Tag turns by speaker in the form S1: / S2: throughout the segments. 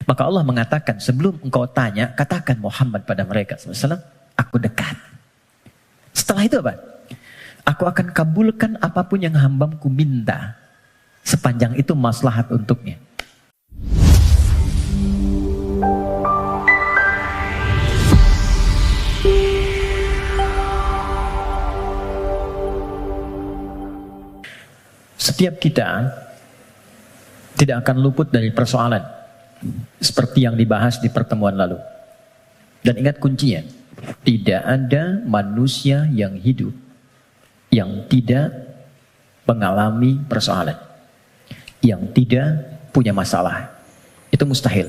S1: Maka Allah mengatakan, sebelum engkau tanya, katakan Muhammad pada mereka SAW, aku dekat. Setelah itu apa? Aku akan kabulkan apapun yang hambaku minta, sepanjang itu maslahat untuknya. Setiap kita tidak akan luput dari persoalan seperti yang dibahas di pertemuan lalu. Dan ingat kuncinya, tidak ada manusia yang hidup yang tidak mengalami persoalan, yang tidak punya masalah. Itu mustahil.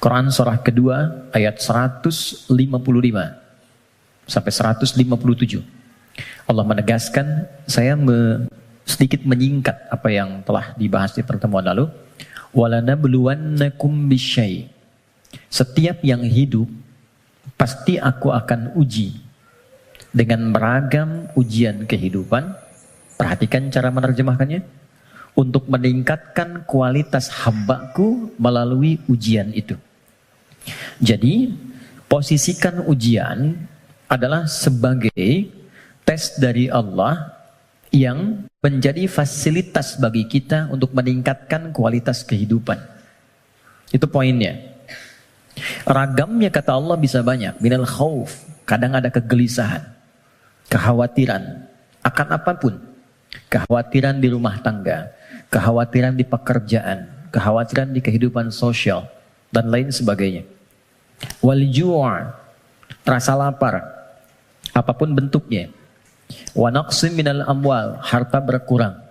S1: Quran surah kedua ayat 155 sampai 157. Allah menegaskan, saya sedikit menyingkat apa yang telah dibahas di pertemuan lalu. Walanabluwannakum bisyai. Setiap yang hidup pasti aku akan uji dengan beragam ujian kehidupan. Perhatikan cara menerjemahkannya. Untuk meningkatkan kualitas hambaku melalui ujian itu. Jadi posisikan ujian adalah sebagai tes dari Allah yang menjadi fasilitas bagi kita untuk meningkatkan kualitas kehidupan. Itu poinnya. Ragamnya kata Allah bisa banyak. Minal khauf, kadang ada kegelisahan, kekhawatiran akan apapun. Kekhawatiran di rumah tangga, kekhawatiran di pekerjaan, kekhawatiran di kehidupan sosial, dan lain sebagainya. Wal ju', rasa lapar, apapun bentuknya. Wa naqsim minal amwal, harta berkurang.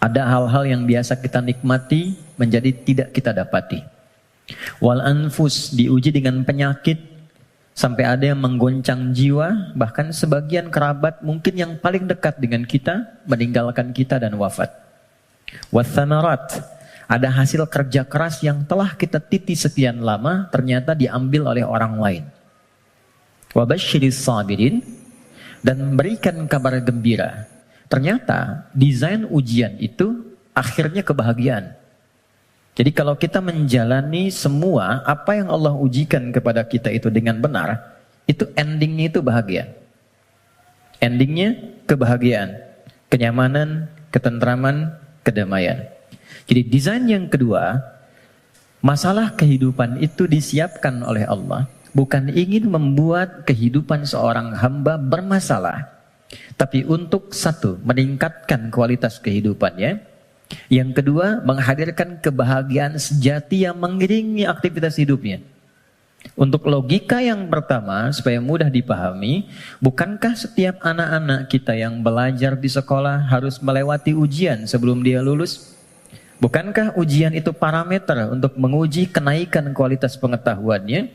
S1: Ada hal-hal yang biasa kita nikmati menjadi tidak kita dapati. Wal anfus, diuji dengan penyakit sampai ada yang menggoncang jiwa, bahkan sebagian kerabat mungkin yang paling dekat dengan kita meninggalkan kita dan wafat. Wath thamarat, ada hasil kerja keras yang telah kita titi sekian lama ternyata diambil oleh orang lain. Wa basyiris sabirin, dan berikan kabar gembira. Ternyata desain ujian itu akhirnya kebahagiaan. Jadi kalau kita menjalani semua apa yang Allah ujikan kepada kita itu dengan benar, itu endingnya itu bahagia. Endingnya kebahagiaan, kenyamanan, ketentraman, kedamaian. Jadi desain yang kedua, masalah kehidupan itu disiapkan oleh Allah bukan ingin membuat kehidupan seorang hamba bermasalah, tapi untuk satu, meningkatkan kualitas kehidupannya. Yang kedua, menghadirkan kebahagiaan sejati yang mengiringi aktivitas hidupnya. Untuk logika yang pertama, supaya mudah dipahami, bukankah setiap anak-anak kita yang belajar di sekolah harus melewati ujian sebelum dia lulus? Bukankah ujian itu parameter untuk menguji kenaikan kualitas pengetahuannya?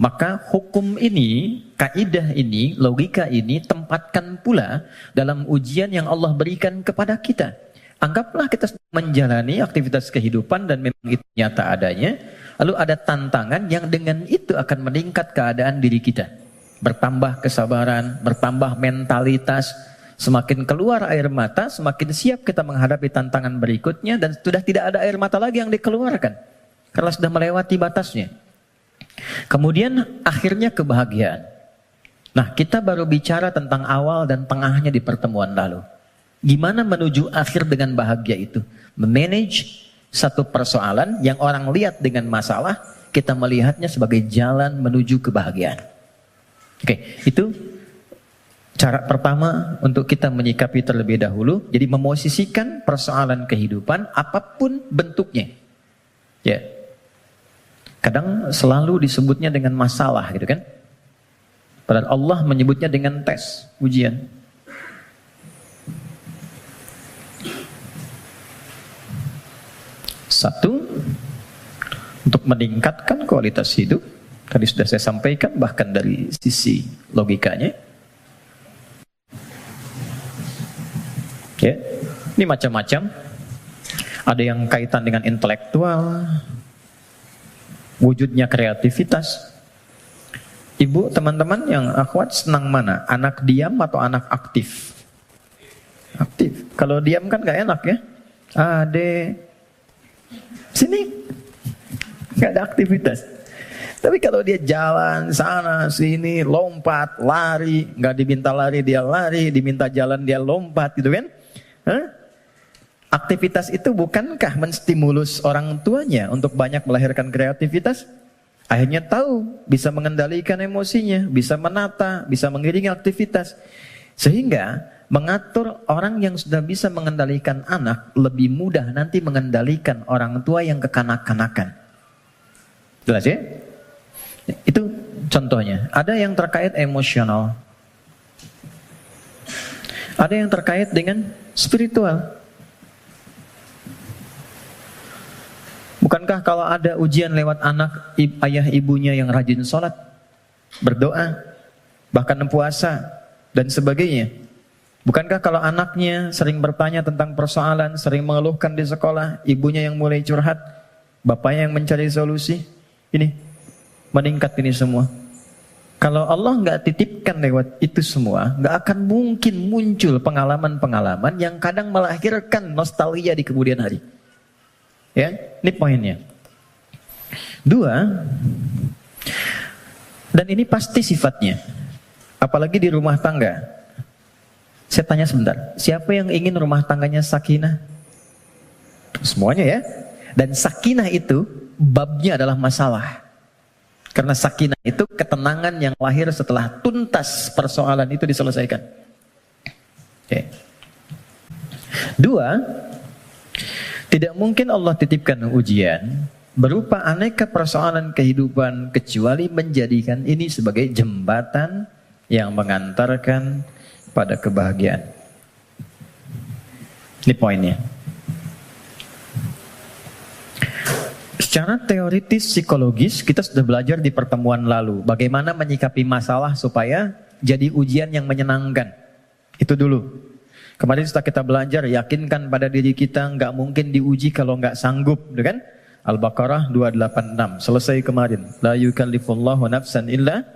S1: Maka hukum ini, kaidah ini, logika ini tempatkan pula dalam ujian yang Allah berikan kepada kita. Anggaplah kita menjalani aktivitas kehidupan dan memang itu nyata adanya, lalu ada tantangan yang dengan itu akan meningkat keadaan diri kita. Bertambah kesabaran, bertambah mentalitas, semakin keluar air mata, semakin siap kita menghadapi tantangan berikutnya, dan sudah tidak ada air mata lagi yang dikeluarkan karena sudah melewati batasnya. Kemudian akhirnya kebahagiaan. Nah, kita baru bicara tentang awal dan tengahnya di pertemuan lalu. Gimana menuju akhir dengan bahagia itu? Memanage satu persoalan yang orang lihat dengan masalah, kita melihatnya sebagai jalan menuju kebahagiaan. Oke, itu cara pertama untuk kita menyikapi terlebih dahulu. Jadi memosisikan persoalan kehidupan apapun bentuknya. Ya. Kadang selalu disebutnya dengan masalah gitu kan. Padahal Allah menyebutnya dengan tes, ujian. Satu, untuk meningkatkan kualitas hidup. Tadi sudah saya sampaikan bahkan dari sisi logikanya. Ya, ini macam-macam. Ada yang kaitan dengan intelektual, wujudnya kreativitas. Ibu, teman-teman yang akhwat senang mana? Anak diam atau anak aktif? Aktif. Kalau diam kan gak enak ya. Ade, sini. nggak ada aktivitas. Tapi kalau dia jalan sana sini, lompat, lari, nggak diminta lari dia lari, diminta jalan dia lompat, gitu kan? Hah? Aktivitas itu bukankah menstimulus orang tuanya untuk banyak melahirkan kreativitas? Akhirnya tahu, bisa mengendalikan emosinya, bisa menata, bisa mengiringi aktivitas. Sehingga mengatur orang yang sudah bisa mengendalikan anak lebih mudah nanti mengendalikan orang tua yang kekanak-kanakan. Jelas ya? Itu contohnya. Ada yang terkait emosional. Ada yang terkait dengan spiritual. Bukankah kalau ada ujian lewat anak, ayah ibunya yang rajin sholat, berdoa, bahkan puasa, dan sebagainya. Bukankah kalau anaknya sering bertanya tentang persoalan, sering mengeluhkan di sekolah, ibunya yang mulai curhat, bapaknya yang mencari solusi, ini meningkat ini semua. Kalau Allah nggak titipkan lewat itu semua, nggak akan mungkin muncul pengalaman-pengalaman yang kadang melahirkan nostalgia di kemudian hari. Ya, ini poinnya. 2, dan ini pasti sifatnya, apalagi di rumah tangga. Saya tanya sebentar, siapa yang ingin rumah tangganya sakinah? Semuanya ya. Dan sakinah itu babnya adalah masalah. Karena sakinah itu ketenangan yang lahir setelah tuntas persoalan itu diselesaikan. Oke. 2, tidak mungkin Allah titipkan ujian berupa aneka persoalan kehidupan kecuali menjadikan ini sebagai jembatan yang mengantarkan pada kebahagiaan. Ini poinnya. Secara teoritis psikologis kita sudah belajar di pertemuan lalu bagaimana menyikapi masalah supaya jadi ujian yang menyenangkan. Itu dulu. Kemarin setelah kita belajar, yakinkan pada diri kita nggak mungkin diuji kalau nggak sanggup, kan? Al-Baqarah 286 selesai kemarin. La yukallifullahu nafsan illa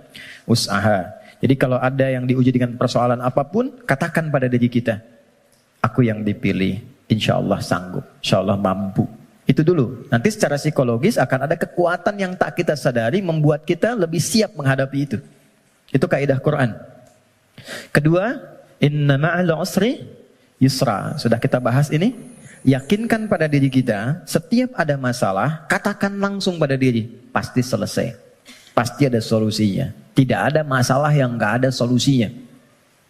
S1: wus'aha. Jadi kalau ada yang diuji dengan persoalan apapun, katakan pada diri kita, aku yang dipilih, insya Allah sanggup, insya Allah mampu. Itu dulu. Nanti secara psikologis akan ada kekuatan yang tak kita sadari membuat kita lebih siap menghadapi itu. Itu kaidah Quran. Kedua, inna ma'al usri yusra. Sudah kita bahas ini. Yakinkan pada diri kita, setiap ada masalah, katakan langsung pada diri, pasti selesai. Pasti ada solusinya. Tidak ada masalah yang gak ada solusinya.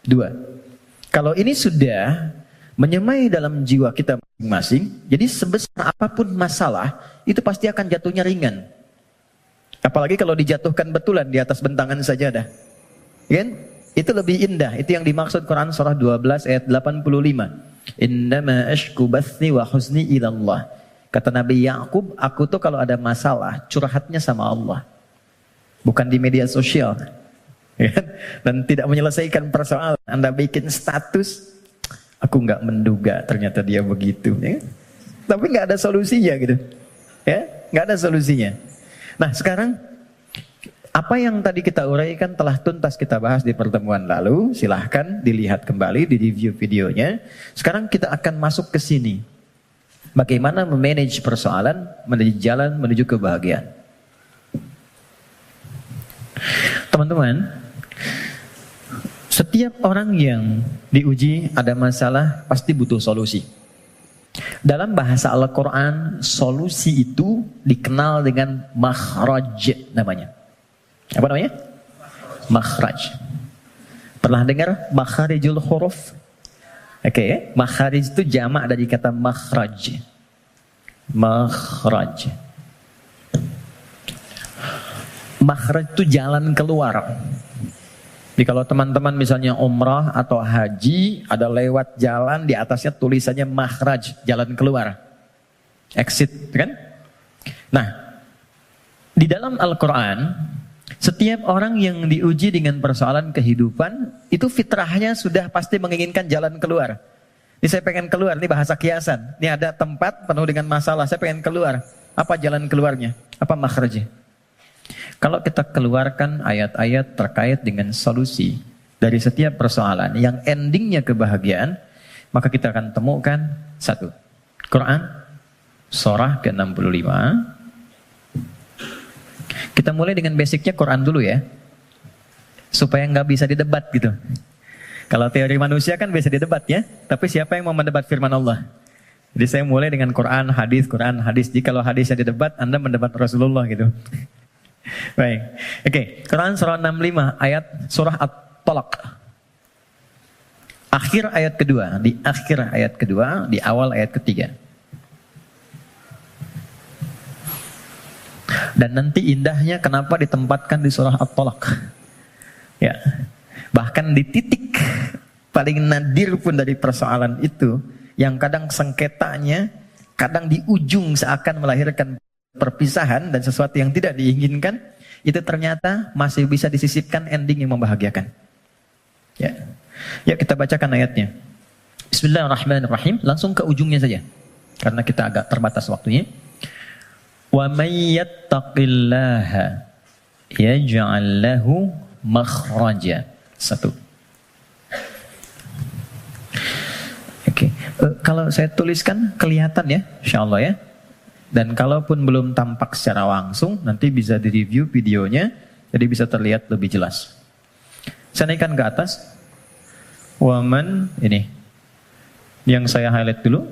S1: 2, kalau ini sudah menyemai dalam jiwa kita masing-masing, jadi sebesar apapun masalah, itu pasti akan jatuhnya ringan. Apalagi kalau dijatuhkan betulan di atas bentangan sajadah. Kan? Itu lebih indah. Itu yang dimaksud Quran surah 12 ayat 85. Innama ashku bathi wa huzni ilallah. Kata Nabi Ya'qub, aku tuh kalau ada masalah, curhatnya sama Allah. Bukan di media sosial. Dan tidak menyelesaikan persoalan. Anda bikin status, aku nggak menduga ternyata dia begitu. Ya? Tapi nggak ada solusinya gitu. Ya, nggak ada solusinya. Nah sekarang, apa yang tadi kita uraikan telah tuntas kita bahas di pertemuan lalu. Silahkan dilihat kembali, di review videonya. Sekarang kita akan masuk ke sini. Bagaimana memanage persoalan menuju jalan menuju kebahagiaan. Teman-teman, setiap orang yang diuji ada masalah pasti butuh solusi. Dalam bahasa Al-Quran, solusi itu dikenal dengan makhraj namanya. Apa namanya? Makhraj. Pernah dengar makharijul huruf? Oke, makharij itu jamak dari kata makhraj. Makhraj. Makhraj itu jalan keluar. Jadi kalau teman-teman misalnya umrah atau haji, ada lewat jalan di atasnya tulisannya makhraj, jalan keluar. Exit, kan? Nah, di dalam Al-Quran, setiap orang yang diuji dengan persoalan kehidupan, itu fitrahnya sudah pasti menginginkan jalan keluar. Ini saya pengen keluar, ini bahasa kiasan. Ini ada tempat penuh dengan masalah, saya pengen keluar. Apa jalan keluarnya? Apa makhrajnya? Kalau kita keluarkan ayat-ayat terkait dengan solusi dari setiap persoalan yang endingnya kebahagiaan, maka kita akan temukan satu. Quran, surah ke-65, Kita mulai dengan basicnya Quran dulu ya. Supaya nggak bisa didebat gitu. Kalau teori manusia kan bisa didebat ya. Tapi siapa yang mau mendebat firman Allah? Jadi saya mulai dengan Quran, hadis. Jadi kalau hadisnya didebat, Anda mendebat Rasulullah gitu. Baik. Oke, Quran surah 65 ayat surah At-Talaq. Akhir ayat kedua, di akhir ayat kedua, di awal ayat ketiga. Dan nanti indahnya kenapa ditempatkan di surah At-Talaq. Ya. Bahkan di titik paling nadir pun dari persoalan itu, yang kadang sengketanya, kadang di ujung seakan melahirkan perpisahan dan sesuatu yang tidak diinginkan, itu ternyata masih bisa disisipkan ending yang membahagiakan. Ya. Ya, kita bacakan ayatnya. Bismillahirrahmanirrahim. Langsung ke ujungnya saja, karena kita agak terbatas waktunya. Wa may yattaqillaha yaj'al lahu makhraja. Satu. Oke. Kalau saya tuliskan kelihatan ya, insyaallah ya. Dan kalaupun belum tampak secara langsung, nanti bisa direview videonya, jadi bisa terlihat lebih jelas. Saya naikkan ke atas. Waman, ini yang saya highlight dulu.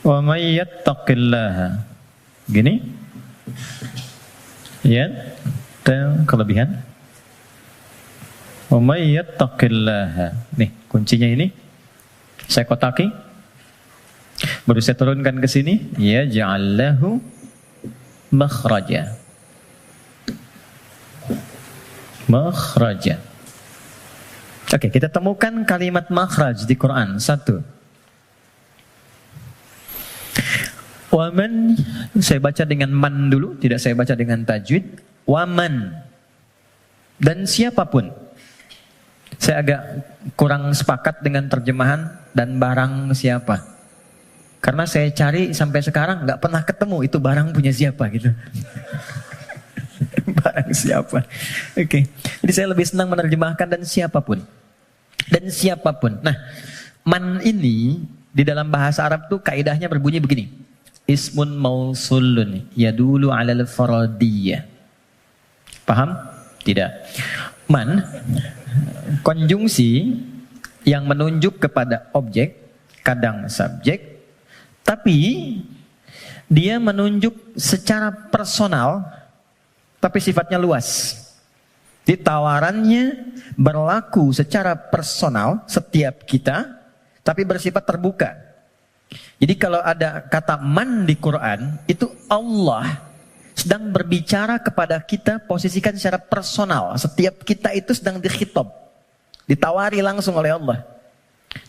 S1: Wa may yattaqillaha. Gini. Ya. Dan kelebihan. Wa may yattaqillaha. Nih, kuncinya ini. Saya kotaki. Baru saya turunkan ke sini. Ya ja'allahu makhraja. Makhraja. Oke, kita temukan kalimat makhraj di Quran. Satu. Waman, saya baca dengan man dulu, tidak saya baca dengan tajwid. Waman. Dan siapapun. Saya agak kurang sepakat dengan terjemahan dan barang siapa. Karena saya cari sampai sekarang nggak pernah ketemu itu barang punya siapa gitu. Barang siapa. Oke. Jadi saya lebih senang menerjemahkan dan siapapun. Dan siapapun. Nah, man ini di dalam bahasa Arab tuh kaidahnya berbunyi begini. Ismun mausulun yadulu alal faradiyah. Paham? Tidak. Man, konjungsi yang menunjuk kepada objek, kadang subjek, tapi dia menunjuk secara personal, tapi sifatnya luas. Jadi tawarannya berlaku secara personal setiap kita, tapi bersifat terbuka. Jadi kalau ada kata man di Quran, itu Allah sedang berbicara kepada kita, posisikan secara personal. Setiap kita itu sedang dikhitab, ditawari langsung oleh Allah.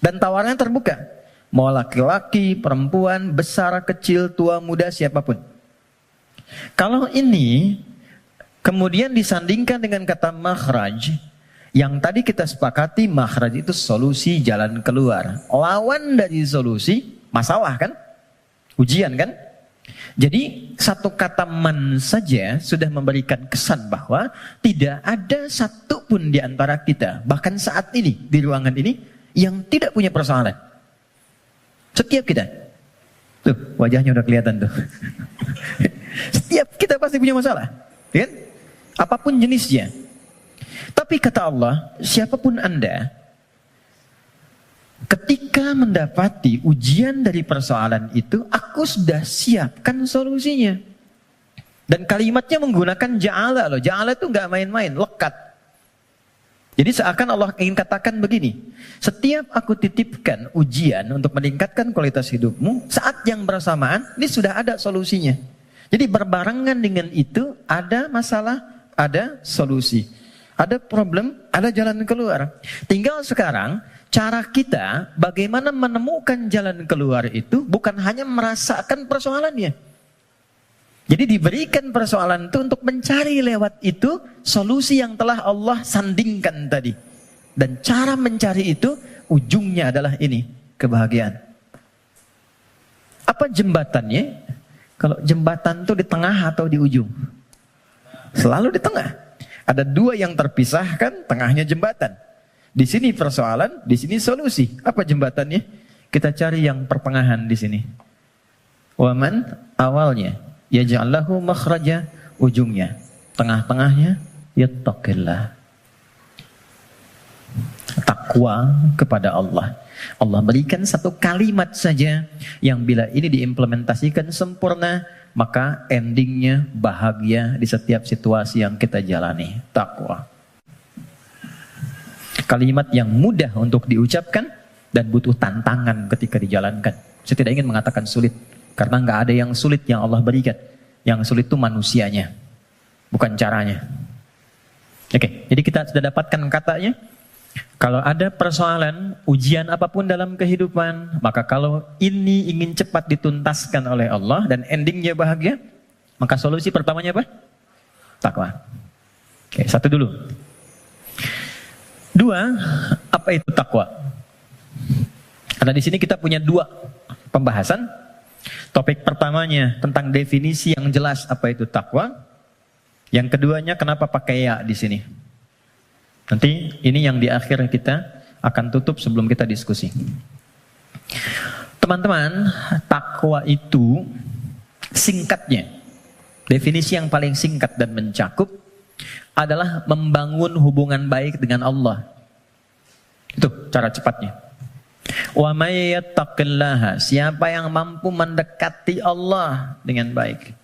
S1: Dan tawarannya terbuka. Mau laki-laki, perempuan, besar, kecil, tua, muda, siapapun. Kalau ini kemudian disandingkan dengan kata makhraj, yang tadi kita sepakati makhraj itu solusi, jalan keluar. Lawan dari solusi, masalah kan? Ujian kan? Jadi satu kata man saja sudah memberikan kesan bahwa tidak ada satupun di antara kita, bahkan saat ini di ruangan ini, yang tidak punya persoalan. Setiap kita. Tuh, wajahnya udah kelihatan tuh. Setiap kita pasti punya masalah. Kan? Apapun jenisnya. Tapi kata Allah, siapapun Anda, ketika mendapati ujian dari persoalan itu, aku sudah siapkan solusinya. Dan kalimatnya menggunakan ja'ala loh. Ja'ala itu gak main-main, lekat. Jadi seakan Allah ingin katakan begini, setiap aku titipkan ujian untuk meningkatkan kualitas hidupmu, saat yang bersamaan, ini sudah ada solusinya. Jadi berbarengan dengan itu, ada masalah, ada solusi. Ada problem, ada jalan keluar. Tinggal sekarang, cara kita bagaimana menemukan jalan keluar itu bukan hanya merasakan persoalannya. Jadi diberikan persoalan itu untuk mencari lewat itu solusi yang telah Allah sandingkan tadi. Dan cara mencari itu ujungnya adalah ini, kebahagiaan. Apa jembatannya? Kalau jembatan itu di tengah atau di ujung? Selalu di tengah. Ada dua yang terpisahkan, tengahnya jembatan. Di sini persoalan, di sini solusi. Apa jembatannya? Kita cari yang pertengahan di sini. Waman awalnya yaj'allahu makhraja ujungnya, tengah-tengahnya yattaqillah. Takwa kepada Allah. Allah berikan satu kalimat saja yang bila ini diimplementasikan sempurna, maka endingnya bahagia di setiap situasi yang kita jalani. Takwa. Kalimat yang mudah untuk diucapkan dan butuh tantangan ketika dijalankan. Saya tidak ingin mengatakan sulit, karena nggak ada yang sulit yang Allah berikan. Yang sulit itu manusianya, bukan caranya. Oke, jadi kita sudah dapatkan katanya. Kalau ada persoalan, ujian apapun dalam kehidupan, maka kalau ini ingin cepat dituntaskan oleh Allah dan endingnya bahagia, maka solusi pertamanya apa? Takwa. Oke, satu dulu. Dua, apa itu takwa? Karena di sini kita punya dua pembahasan. Topik pertamanya tentang definisi yang jelas apa itu takwa. Yang keduanya kenapa pakai ya di sini. Nanti ini yang di akhir kita akan tutup sebelum kita diskusi. Teman-teman, takwa itu singkatnya, definisi yang paling singkat dan mencakup adalah membangun hubungan baik dengan Allah. Itu cara cepatnya. Wa may yattaqillaha, siapa yang mampu mendekati Allah dengan baik.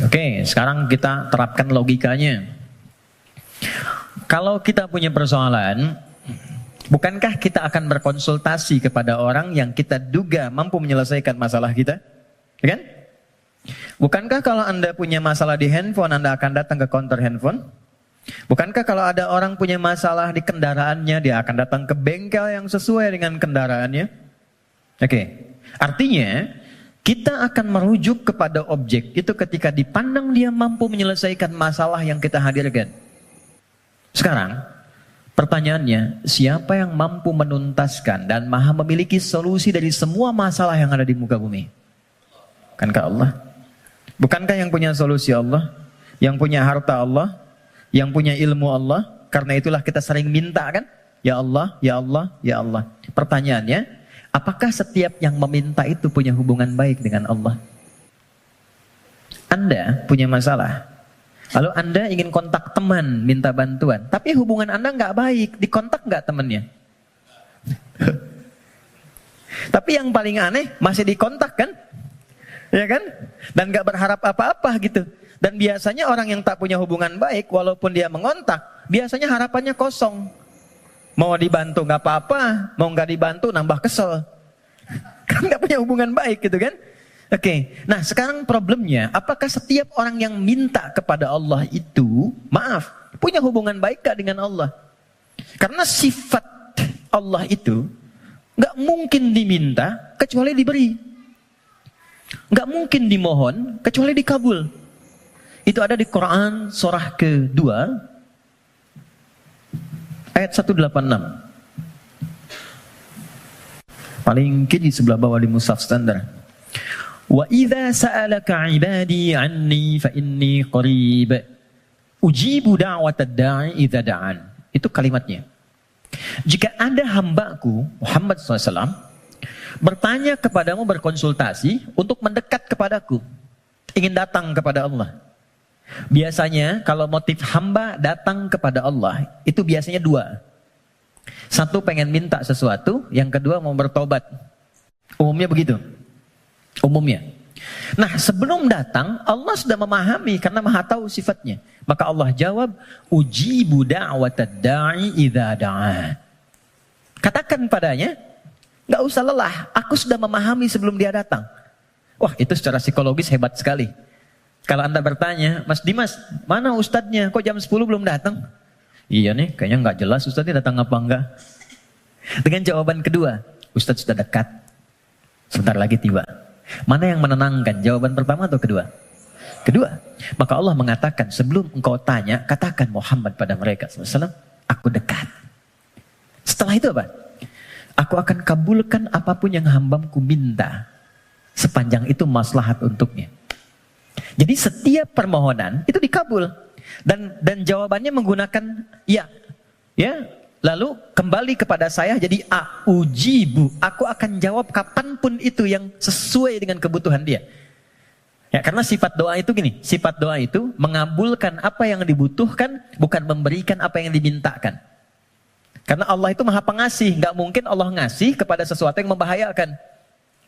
S1: Oke, sekarang kita terapkan logikanya. Kalau kita punya persoalan, bukankah kita akan berkonsultasi kepada orang yang kita duga mampu menyelesaikan masalah kita? Ya kan? Bukankah kalau Anda punya masalah di handphone, Anda akan datang ke counter handphone? Bukankah kalau ada orang punya masalah di kendaraannya, dia akan datang ke bengkel yang sesuai dengan kendaraannya? Oke, artinya kita akan merujuk kepada objek itu ketika dipandang dia mampu menyelesaikan masalah yang kita hadirkan. Sekarang, pertanyaannya, siapa yang mampu menuntaskan dan maha memiliki solusi dari semua masalah yang ada di muka bumi? Bukankah Allah? Bukankah yang punya solusi Allah? Yang punya harta Allah? Yang punya ilmu Allah? Karena itulah kita sering minta kan? Ya Allah, ya Allah, ya Allah. Pertanyaannya, apakah setiap yang meminta itu punya hubungan baik dengan Allah? Anda punya masalah. Lalu Anda ingin kontak teman, minta bantuan. Tapi hubungan Anda nggak baik, dikontak nggak temannya? Tapi yang paling aneh, masih dikontak kan? Ya kan? Dan nggak berharap apa-apa gitu. Dan biasanya orang yang tak punya hubungan baik, walaupun dia mengontak, biasanya harapannya kosong. Mau dibantu nggak apa-apa, mau nggak dibantu nambah kesel. Kan nggak punya hubungan baik gitu kan? Oke, nah sekarang problemnya, apakah setiap orang yang minta kepada Allah itu, maaf, punya hubungan baik gak dengan Allah? Karena sifat Allah itu gak mungkin diminta kecuali diberi. Gak mungkin dimohon kecuali dikabul. Itu ada di Quran surah kedua, ayat 186. Paling kiri sebelah bawah di mushaf standar. Wa idza sa'alaka 'ibadi 'anni fa inni qarib ujibu da'watad da'i idza da'an. Itu kalimatnya. Jika ada hambaku Muhammad SAW bertanya kepadamu, berkonsultasi untuk mendekat kepadaku, ingin datang kepada Allah. Biasanya kalau motif hamba datang kepada Allah itu biasanya dua. Satu pengen minta sesuatu, yang kedua mau bertobat. Umumnya begitu. Umumnya. Nah, sebelum datang Allah sudah memahami karena Maha tahu sifatnya. Maka Allah jawab, ujibu da'watad da'i idza da'a. Katakan padanya, enggak usah lelah, aku sudah memahami sebelum dia datang. Wah, itu secara psikologis hebat sekali. Kalau Anda bertanya, Mas Dimas, mana ustadznya? Kok jam 10 belum datang? Iya nih, kayaknya enggak jelas ustadznya datang apa enggak. Dengan jawaban kedua, ustadz sudah dekat, sebentar lagi tiba. Mana yang menenangkan? Jawaban pertama atau kedua? Kedua. Maka Allah mengatakan, sebelum engkau tanya, katakan Muhammad pada mereka SAW, aku dekat. Setelah itu apa? Aku akan kabulkan apapun yang hambaku minta, sepanjang itu maslahat untuknya. Jadi setiap permohonan itu dikabul. Dan jawabannya menggunakan ya. Lalu kembali kepada saya jadi ujibu. Aku akan jawab kapanpun itu yang sesuai dengan kebutuhan dia. Ya, karena sifat doa itu gini, sifat doa itu mengabulkan apa yang dibutuhkan, bukan memberikan apa yang dimintakan. Karena Allah itu maha pengasih, nggak mungkin Allah ngasih kepada sesuatu yang membahayakan.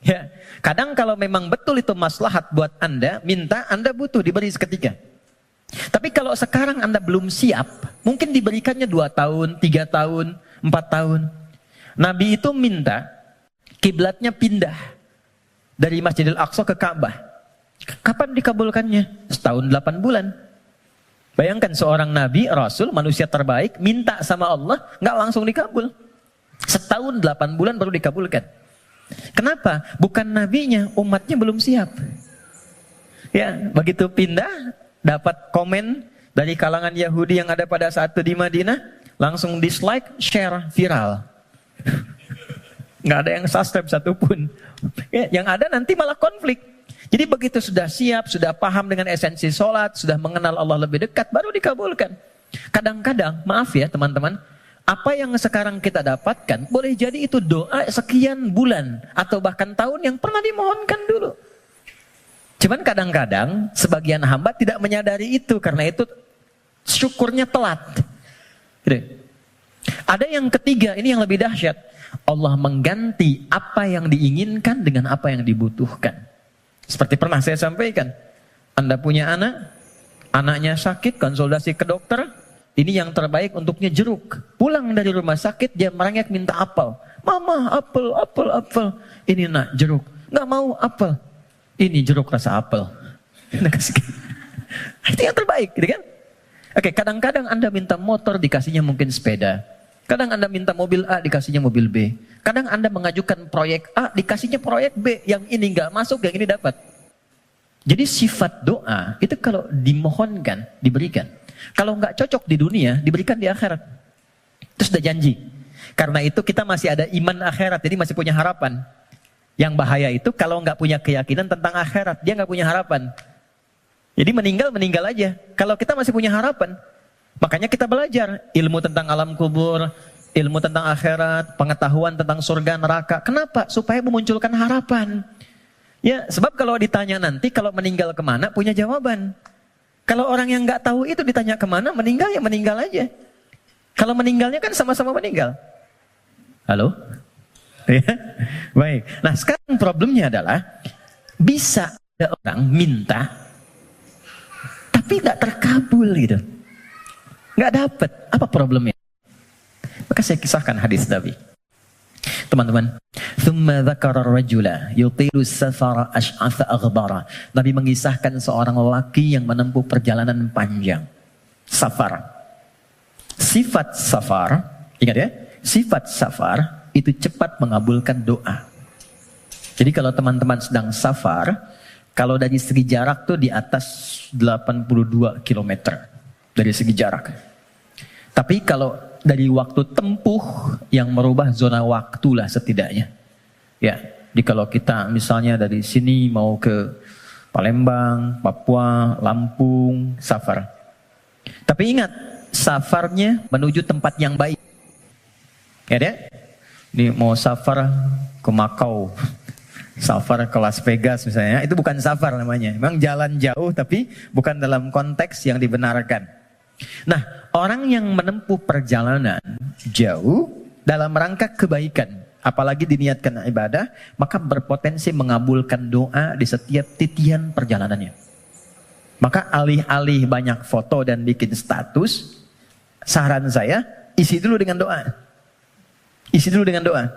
S1: Ya, kadang kalau memang betul itu maslahat buat Anda, minta Anda butuh diberi seketika. Tapi kalau sekarang Anda belum siap, mungkin diberikannya 2 tahun, 3 tahun, 4 tahun. Nabi itu minta kiblatnya pindah dari Masjidil Aqsa ke Ka'bah. Kapan dikabulkannya? Setahun 8 bulan. Bayangkan seorang nabi, rasul, manusia terbaik, minta sama Allah, nggak langsung dikabul. Setahun 8 bulan baru dikabulkan. Kenapa? Bukan nabinya, umatnya belum siap. Ya, begitu pindah, dapat komen dari kalangan Yahudi yang ada pada saat itu di Madinah, langsung dislike, share, viral. Nggak ada yang subscribe satupun. Ya, yang ada nanti malah konflik. Jadi begitu sudah siap, sudah paham dengan esensi sholat, sudah mengenal Allah lebih dekat, baru dikabulkan. Kadang-kadang, maaf ya teman-teman, apa yang sekarang kita dapatkan, boleh jadi itu doa sekian bulan, atau bahkan tahun yang pernah dimohonkan dulu. Cuman kadang-kadang, sebagian hamba tidak menyadari itu, karena itu syukurnya telat. Gitu. Ada yang ketiga, ini yang lebih dahsyat. Allah mengganti apa yang diinginkan dengan apa yang dibutuhkan. Seperti pernah saya sampaikan, Anda punya anak, anaknya sakit, konsultasi ke dokter, ini yang terbaik untuknya jeruk. Pulang dari rumah sakit, dia merengek minta apel. Mama, apel, apel, apel. Ini nak, jeruk. Nggak mau apel. Ini jeruk rasa apel. Itu yang terbaik, gitu kan? Oke, kadang-kadang Anda minta motor, dikasihnya mungkin sepeda. Kadang Anda minta mobil A, dikasihnya mobil B. Kadang Anda mengajukan proyek A, dikasihnya proyek B. Yang ini nggak masuk, yang ini dapat. Jadi sifat doa, itu kalau dimohonkan, diberikan. Kalau nggak cocok di dunia, diberikan di akhirat. Itu sudah janji. Karena itu kita masih ada iman akhirat, jadi masih punya harapan. Yang bahaya itu kalau nggak punya keyakinan tentang akhirat, dia nggak punya harapan. Jadi meninggal aja. Kalau kita masih punya harapan, makanya kita belajar ilmu tentang alam kubur, ilmu tentang akhirat, pengetahuan tentang surga neraka. Kenapa? Supaya memunculkan harapan. Ya, sebab kalau ditanya nanti, kalau meninggal kemana, punya jawaban. Kalau orang yang nggak tahu itu ditanya kemana, meninggal ya meninggal aja. Kalau meninggalnya kan sama-sama meninggal. Halo? Ya, baik. Nah sekarang problemnya adalah, bisa ada orang minta, tapi nggak terkabul gitu. Nggak dapat. Apa problemnya? Maka saya kisahkan hadis Nabi. Teman-teman, thumma dzakara ar-rajula yutilu safara ash'atha aghbara. Nabi mengisahkan seorang lelaki yang menempuh perjalanan panjang. Safar. Sifat safar, ingat ya, sifat safar itu cepat mengabulkan doa. Jadi kalau teman-teman sedang safar, kalau dari segi jarak tuh di atas 82 km dari segi jarak. Tapi kalau dari waktu tempuh yang merubah zona waktu lah setidaknya. Ya, jadi kalau kita misalnya dari sini mau ke Palembang, Papua, Lampung, safar. Tapi ingat, safarnya menuju tempat yang baik. Ya deh? Ini mau safar ke Makau, safar ke Las Vegas misalnya, itu bukan safar namanya. Memang jalan jauh tapi bukan dalam konteks yang dibenarkan. Nah, orang yang menempuh perjalanan jauh dalam rangka kebaikan, apalagi diniatkan ibadah, maka berpotensi mengabulkan doa di setiap titian perjalanannya. Maka alih-alih banyak foto dan bikin status, saran saya, isi dulu dengan doa. Isi dulu dengan doa.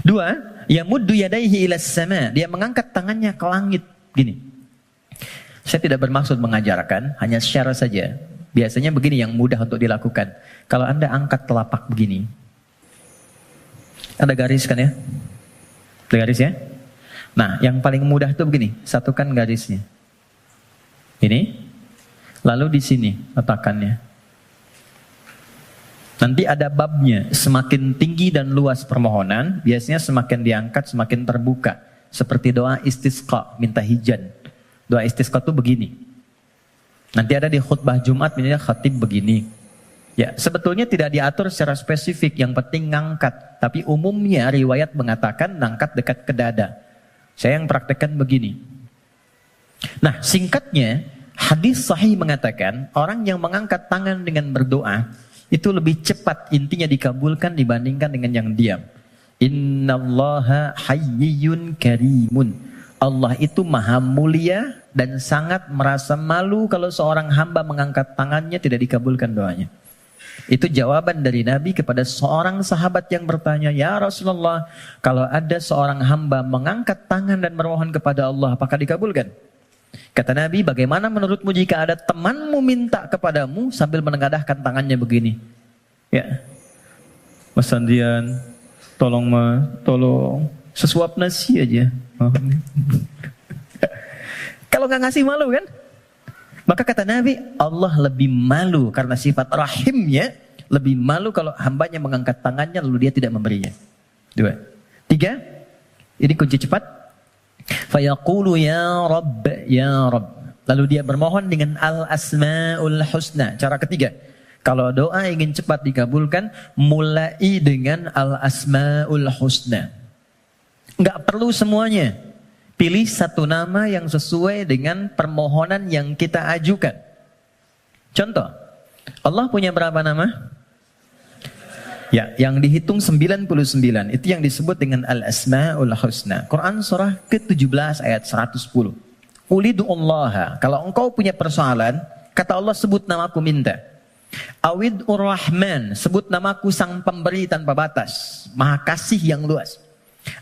S1: 2, yamuddu yadaihi ilas sama, dia mengangkat tangannya ke langit. Gini, saya tidak bermaksud mengajarkan, hanya share saja. Biasanya begini yang mudah untuk dilakukan. Kalau Anda angkat telapak begini, ada garis kan ya? Ada garis ya? Nah, yang paling mudah itu begini, satukan garisnya. Ini, lalu di sini letakkannya. Nanti ada babnya, semakin tinggi dan luas permohonan, biasanya semakin diangkat semakin terbuka. Seperti doa istisqa, minta hujan. Doa istisqa itu begini. Nanti ada di khutbah Jumat, misalnya khatib begini. Ya, sebetulnya tidak diatur secara spesifik, yang penting ngangkat. Tapi umumnya riwayat mengatakan ngangkat dekat ke dada. Saya yang praktekkan begini. Nah, singkatnya, hadis sahih mengatakan orang yang mengangkat tangan dengan berdoa itu lebih cepat intinya dikabulkan dibandingkan dengan yang diam. Innallaha hayyun karimun. Allah itu maha mulia dan sangat merasa malu kalau seorang hamba mengangkat tangannya tidak dikabulkan doanya. Itu jawaban dari Nabi kepada seorang sahabat yang bertanya, "Ya Rasulullah, kalau ada seorang hamba mengangkat tangan dan bermohon kepada Allah, apakah dikabulkan?" Kata Nabi, "Bagaimana menurutmu jika ada temanmu minta kepadamu sambil menengadahkan tangannya begini? Ya, Mas Sandian, tolong sesuap nasi aja." Kalau nggak ngasih malu kan? Maka kata Nabi, Allah lebih malu karena sifat rahimnya, lebih malu kalau hambanya mengangkat tangannya lalu dia tidak memberinya. 2. 3, ini kunci cepat. Fayaqulu ya Rabb, ya Rabb. Lalu dia bermohon dengan al-asma'ul husna. Cara ketiga, kalau doa ingin cepat dikabulkan, mulai dengan al-asma'ul husna. Enggak perlu semuanya. Pilih satu nama yang sesuai dengan permohonan yang kita ajukan. Contoh, Allah punya berapa nama? Ya, yang dihitung 99. Itu yang disebut dengan Al-Asma'ul Husna. Quran surah ke-17 ayat 110. Ulidu'ullaha. Kalau engkau punya persoalan, kata Allah sebut namaku minta. Awid'ur Rahman. Sebut namaku sang pemberi tanpa batas. Maha kasih yang luas.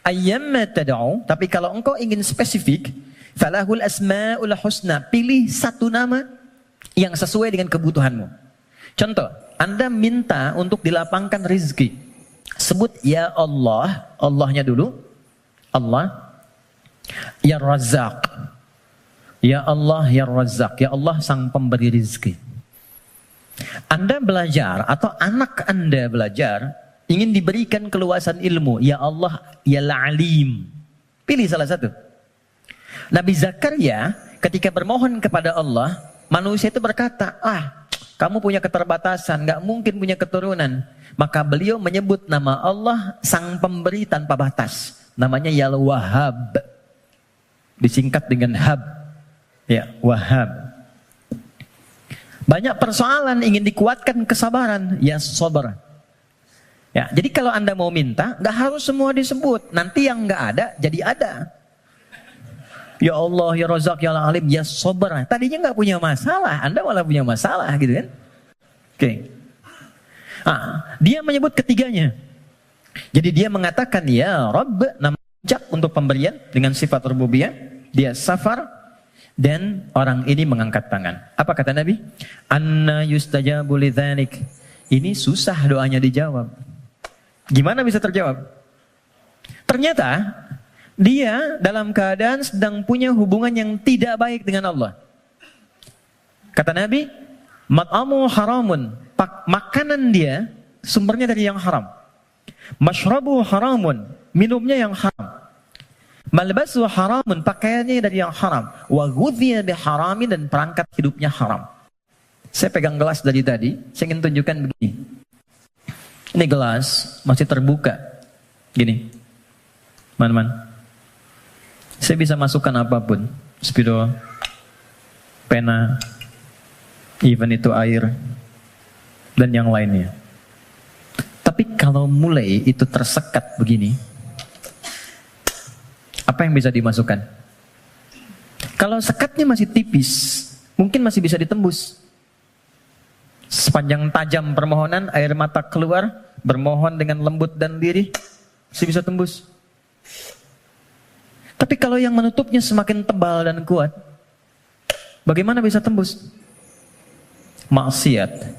S1: Ayyamma tad'u, tapi kalau engkau ingin spesifik, falahul asmaul husna, pilih satu nama yang sesuai dengan kebutuhanmu. Contoh, Anda minta untuk dilapangkan rezeki. Sebut ya Allah, Allahnya dulu. Allah. Ya Razzaq. Ya Allah, ya Razzaq. Ya Allah sang pemberi rezeki. Anda belajar atau anak Anda belajar ingin diberikan keluasan ilmu. Ya Allah, ya Alim. Pilih salah satu. Nabi Zakaria ketika bermohon kepada Allah, manusia itu berkata, kamu punya keterbatasan, gak mungkin punya keturunan. Maka beliau menyebut nama Allah, sang pemberi tanpa batas. Namanya Ya Wahhab. Disingkat dengan Hab. Ya, Wahhab. Banyak persoalan ingin dikuatkan kesabaran. Ya Sabar. Ya, jadi kalau Anda mau minta, nggak harus semua disebut. Nanti yang nggak ada, jadi ada. Ya Allah, ya Razzaq, ya Alim, ya Sabar. Tadinya nggak punya masalah, Anda malah punya masalah, gitu kan? Oke. Dia menyebut ketiganya. Jadi dia mengatakan, ya Rabb, nama puncak untuk pemberian dengan sifat rububiyah. Dia Safar, dan orang ini mengangkat tangan. Apa kata Nabi? Anna yustajabu lidzalik. Ini susah doanya dijawab. Gimana bisa terjawab? Ternyata dia dalam keadaan sedang punya hubungan yang tidak baik dengan Allah. Kata Nabi, mat'amu haramun. Makanan dia sumbernya dari yang haram. Mashrabu haramun. Minumnya yang haram. Malbasu haramun. Pakaiannya dari yang haram. Wa ghudhiya biharamin, dan perangkat hidupnya haram. Saya pegang gelas dari tadi, saya ingin tunjukkan begini. Ini gelas masih terbuka. Gini. Teman-teman. Saya bisa masukkan apapun. Spidol, pena, even itu air, dan yang lainnya. Tapi kalau mulai itu tersekat begini, apa yang bisa dimasukkan? Kalau sekatnya masih tipis, mungkin masih bisa ditembus. Sepanjang tajam permohonan, air mata keluar, bermohon dengan lembut dan lirih, masih bisa tembus. Tapi kalau yang menutupnya semakin tebal dan kuat, bagaimana bisa tembus? Maksiat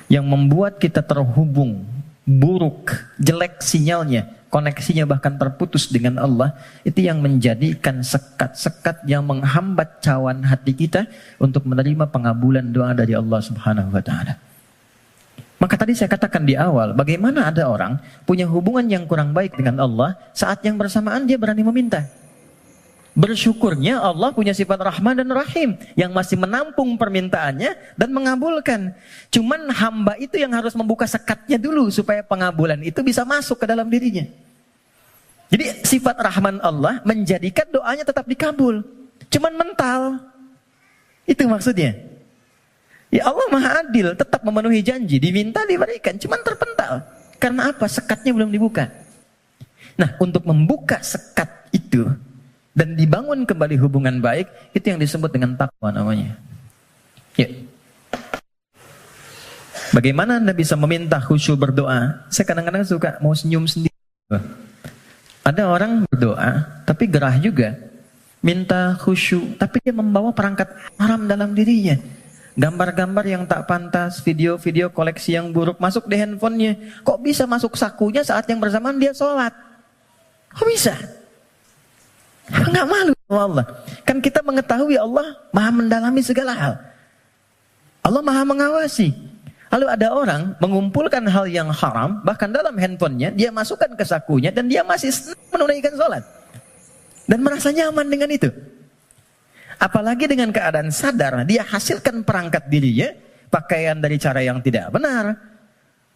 S1: yang membuat kita terhubung, buruk, jelek sinyalnya, koneksinya bahkan terputus dengan Allah, itu yang menjadikan sekat-sekat yang menghambat cawan hati kita untuk menerima pengabulan doa dari Allah Subhanahu wa Ta'ala. Maka tadi saya katakan di awal, bagaimana ada orang punya hubungan yang kurang baik dengan Allah, saat yang bersamaan dia berani meminta. Bersyukurnya Allah punya sifat Rahman dan Rahim yang masih menampung permintaannya dan mengabulkan. Cuman hamba itu yang harus membuka sekatnya dulu supaya pengabulan itu bisa masuk ke dalam dirinya. Jadi sifat Rahman Allah menjadikan doanya tetap dikabul. Cuman mental. Itu maksudnya. Ya Allah Maha Adil, tetap memenuhi janji, diminta diberikan, cuman terpental. Karena apa? Sekatnya belum dibuka. Nah, untuk membuka sekat itu dan dibangun kembali hubungan baik, itu yang disebut dengan takwa namanya. Ya. Bagaimana Anda bisa meminta khusyuk berdoa? Saya kadang-kadang suka mau senyum sendiri. Ada orang berdoa, tapi gerah juga. Minta khusyuk, tapi dia membawa perangkat haram dalam dirinya. Gambar-gambar yang tak pantas, video-video koleksi yang buruk masuk di handphonenya. Kok bisa masuk sakunya saat yang bersamaan dia sholat? Kok bisa? Nggak malu sama Allah. Kan kita mengetahui Allah maha mendalami segala hal. Allah maha mengawasi. Lalu ada orang mengumpulkan hal yang haram, bahkan dalam handphonenya, dia masukkan ke sakunya, dan dia masih menunaikan sholat. Dan merasa nyaman dengan itu. Apalagi dengan keadaan sadar, dia hasilkan perangkat dirinya, pakaian dari cara yang tidak benar,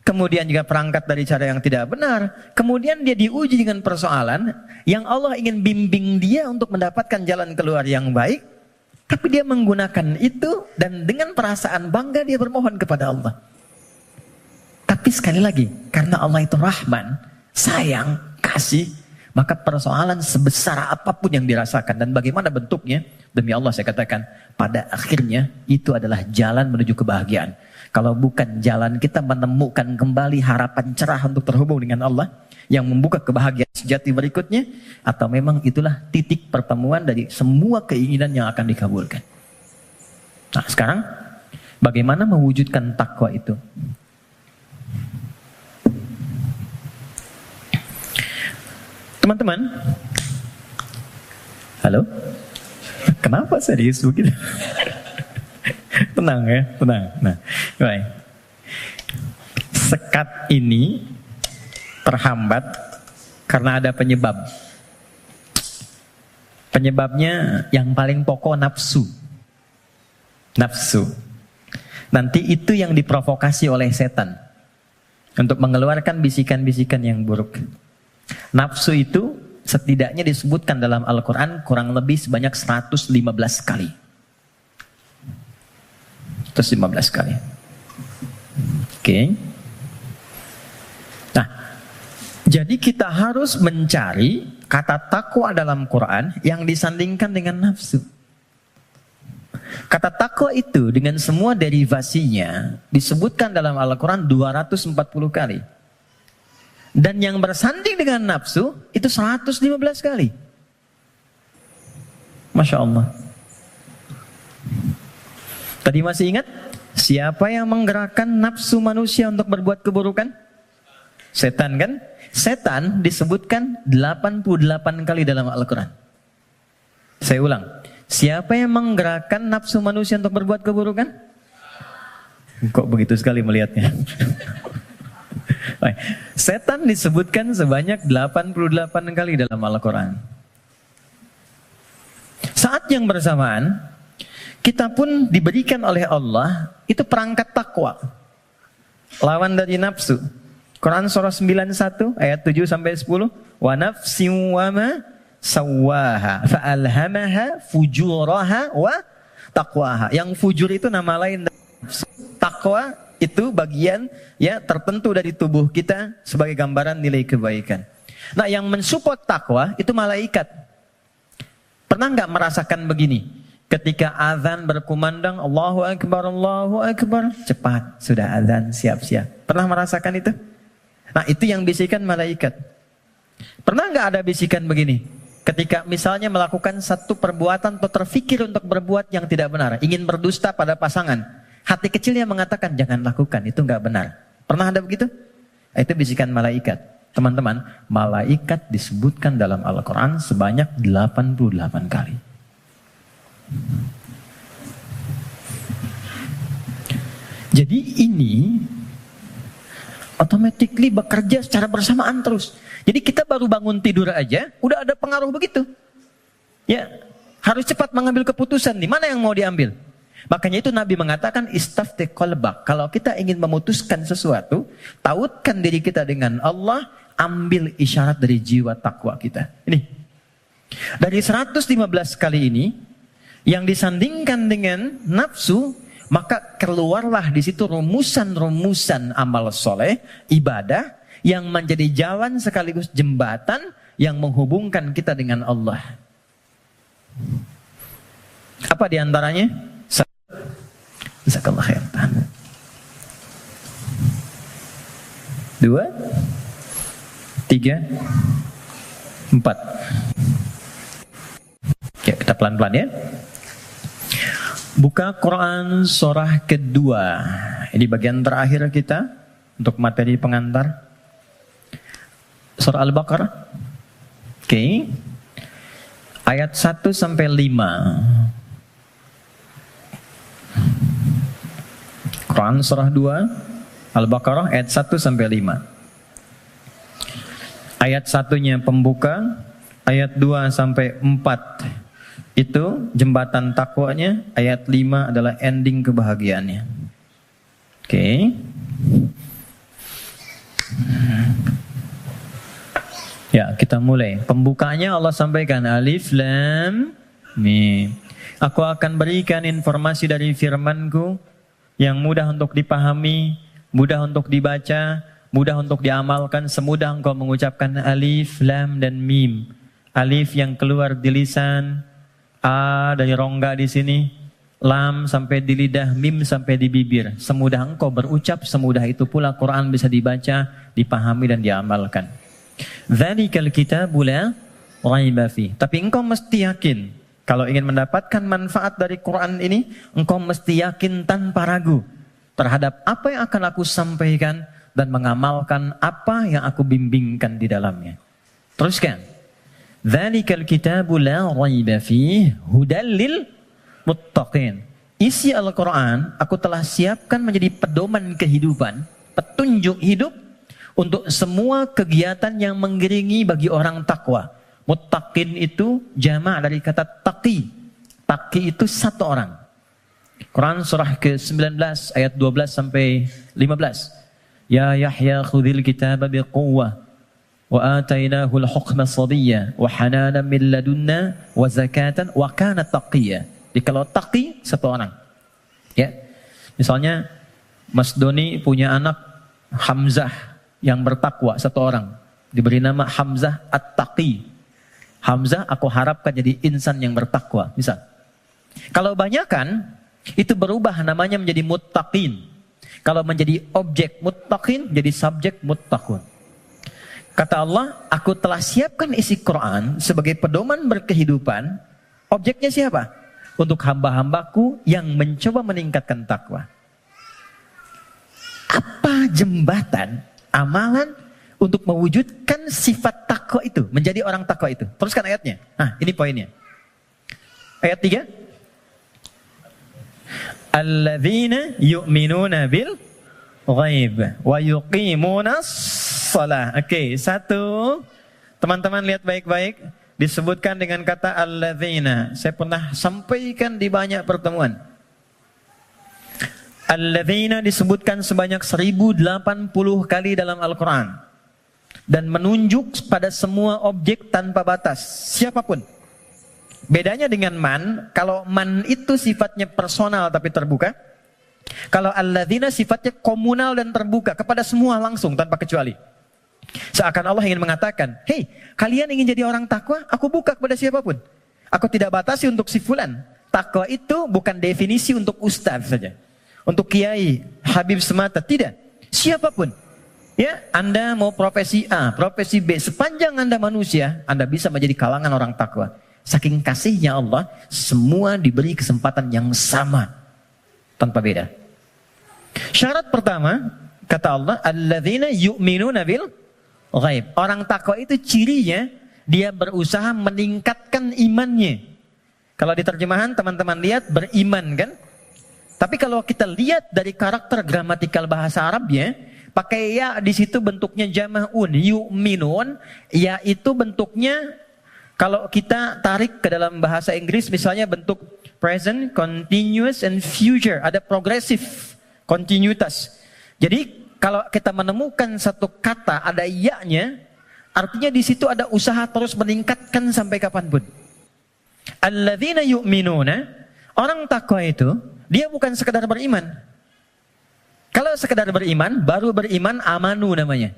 S1: kemudian juga perangkat dari cara yang tidak benar, kemudian dia diuji dengan persoalan, yang Allah ingin bimbing dia untuk mendapatkan jalan keluar yang baik, tapi dia menggunakan itu, dan dengan perasaan bangga dia bermohon kepada Allah. Tapi sekali lagi, karena Allah itu Rahman, sayang, kasih, maka persoalan sebesar apapun yang dirasakan dan bagaimana bentuknya, demi Allah saya katakan, pada akhirnya itu adalah jalan menuju kebahagiaan. Kalau bukan jalan kita menemukan kembali harapan cerah untuk terhubung dengan Allah, yang membuka kebahagiaan sejati berikutnya, atau memang itulah titik pertemuan dari semua keinginan yang akan dikabulkan. Nah sekarang, bagaimana mewujudkan takwa itu? Teman-teman, halo? Kenapa serius begitu? Tenang ya, tenang. Nah, baik. Sekat ini terhambat karena ada penyebab. Penyebabnya yang paling pokok nafsu. Nafsu. Nanti itu yang diprovokasi oleh setan untuk mengeluarkan bisikan-bisikan yang buruk. Nafsu itu setidaknya disebutkan dalam Al-Quran kurang lebih sebanyak 115 kali. 115 kali. Oke. Nah, jadi kita harus mencari kata takwa dalam Quran yang disandingkan dengan nafsu. Kata takwa itu dengan semua derivasinya disebutkan dalam Al-Quran 240 kali. Dan yang bersanding dengan nafsu itu 115 kali. Masya Allah. Tadi masih ingat? Siapa yang menggerakkan nafsu manusia untuk berbuat keburukan? Setan kan? Setan disebutkan 88 kali dalam Al-Quran. Saya ulang. Siapa yang menggerakkan nafsu manusia untuk berbuat keburukan? Kok begitu sekali melihatnya? Setan disebutkan sebanyak 88 kali dalam Al-Quran. Saat yang bersamaan, kita pun diberikan oleh Allah itu perangkat takwa, lawan dari nafsu. Quran surah 91 ayat 7 sampai 10, wa nafsin wa ma sawwaha fa alhamaha fujuraha wa taqwaha. Yang fujur itu nama lain dari nafsu. Takwa itu bagian ya tertentu dari tubuh kita sebagai gambaran nilai kebaikan. Nah, yang mensupport takwa itu malaikat. Pernah nggak merasakan begini? Ketika azan berkumandang, Allahu Akbar, cepat sudah azan, siap-siap. Pernah merasakan itu? Nah, itu yang bisikan malaikat. Pernah nggak ada bisikan begini? Ketika misalnya melakukan satu perbuatan atau terfikir untuk berbuat yang tidak benar, ingin berdusta pada pasangan. Hati kecilnya mengatakan, jangan lakukan, itu nggak benar. Pernah ada begitu? Itu bisikan malaikat. Teman-teman, malaikat disebutkan dalam Al-Quran sebanyak 88 kali. Jadi ini automatically bekerja secara bersamaan terus. Jadi kita baru bangun tidur aja, udah ada pengaruh begitu. Ya, harus cepat mengambil keputusan, di mana yang mau diambil. Makanya itu Nabi mengatakan istafti qalbak. Kalau kita ingin memutuskan sesuatu, tautkan diri kita dengan Allah, ambil isyarat dari jiwa takwa kita. Ini. Dari 115 kali ini, yang disandingkan dengan nafsu, maka keluarlah di situ rumusan-rumusan amal soleh, ibadah yang menjadi jalan sekaligus jembatan yang menghubungkan kita dengan Allah. Apa diantaranya? Jazakallah khair. 2, 3, 4. Ya, kita pelan-pelan ya. Buka Quran surah kedua. Ini bagian terakhir kita untuk materi pengantar. Surah Al-Baqarah. Oke. Ayat 1 sampai 5. Quran surah 2, Al-Baqarah ayat 1 sampai 5. Ayat 1-nya pembuka, ayat 2 sampai 4 itu jembatan takwanya, ayat 5 adalah ending kebahagiaannya. Oke. Ya, kita mulai. Pembukanya Allah sampaikan Alif Lam Mim. Aku akan berikan informasi dari firman-Ku yang mudah untuk dipahami, mudah untuk dibaca, mudah untuk diamalkan, semudah engkau mengucapkan Alif, Lam, dan Mim. Alif yang keluar di lisan, A dari rongga di sini, Lam sampai di lidah, Mim sampai di bibir. Semudah engkau berucap, semudah itu pula Quran bisa dibaca, dipahami, dan diamalkan. Dzalikal kitabu la raiba fi. Tapi engkau mesti yakin, kalau ingin mendapatkan manfaat dari Quran ini, engkau mesti yakin tanpa ragu terhadap apa yang akan aku sampaikan dan mengamalkan apa yang aku bimbingkan di dalamnya. Teruskan. Dzalikal kitabu la raiba fihi hudal lil muttaqin. Isi Al-Quran aku telah siapkan menjadi pedoman kehidupan, petunjuk hidup untuk semua kegiatan yang mengiringi bagi orang takwa. Muttaqin itu jama' dari kata taqi. Taqi itu satu orang. Quran surah ke-19 ayat 12 sampai 15. Ya Yahya khudhil kitaba biquwwah wa atainahu al-hukma sabiyya wa hananan min ladunna wa zakatan wa kana taqiyya. Jadi kalau taqi satu orang. Ya. Misalnya Mas Doni punya anak Hamzah yang bertakwa satu orang. Diberi nama Hamzah At-Taqi. Hamzah aku harapkan jadi insan yang bertakwa. Misal. Kalau banyakan itu berubah namanya menjadi muttaqin. Kalau menjadi objek muttaqin jadi subjek muttaqun. Kata Allah, aku telah siapkan isi Quran sebagai pedoman berkehidupan. Objeknya siapa? Untuk hamba-hambaku yang mencoba meningkatkan takwa. Apa jembatan, amalan untuk mewujudkan sifat takwa itu, menjadi orang takwa itu? Teruskan ayatnya. Nah, ini poinnya. Ayat 3. Alladzina yu'minuna bil ghaib wa yuqimuna shalah. Oke, satu. Teman-teman lihat baik-baik. Disebutkan dengan kata alladzina. Saya pernah sampaikan di banyak pertemuan. Alladzina disebutkan sebanyak 1080 kali dalam Al-Quran. Dan menunjuk pada semua objek tanpa batas. Siapapun. Bedanya dengan man. Kalau man itu sifatnya personal tapi terbuka. Kalau alladzina sifatnya komunal dan terbuka. Kepada semua langsung tanpa kecuali. Seakan Allah ingin mengatakan, hei, kalian ingin jadi orang takwa? Aku buka kepada siapapun. Aku tidak batasi untuk si fulan. Takwa itu bukan definisi untuk ustaz saja. Untuk kiai, habib semata. Tidak. Siapapun. Ya, Anda mau profesi A, profesi B. Sepanjang Anda manusia, Anda bisa menjadi kalangan orang takwa. Saking kasihnya Allah, semua diberi kesempatan yang sama. Tanpa beda. Syarat pertama, kata Allah, alladzina yu'minuna bil ghaib. Orang takwa itu cirinya dia berusaha meningkatkan imannya. Kalau di terjemahan teman-teman lihat beriman kan? Tapi kalau kita lihat dari karakter gramatikal bahasa Arabnya, pakai ya di situ bentuknya jama'un, yu'minun, ya itu bentuknya kalau kita tarik ke dalam bahasa Inggris misalnya bentuk present, continuous, and future. Ada progresif, kontinuitas. Jadi kalau kita menemukan satu kata ada ya-nya, artinya di situ ada usaha terus meningkatkan sampai kapanpun. Alladzina yu'minuna, orang takwa itu dia bukan sekedar beriman. Kalau sekedar beriman, baru beriman amanu namanya.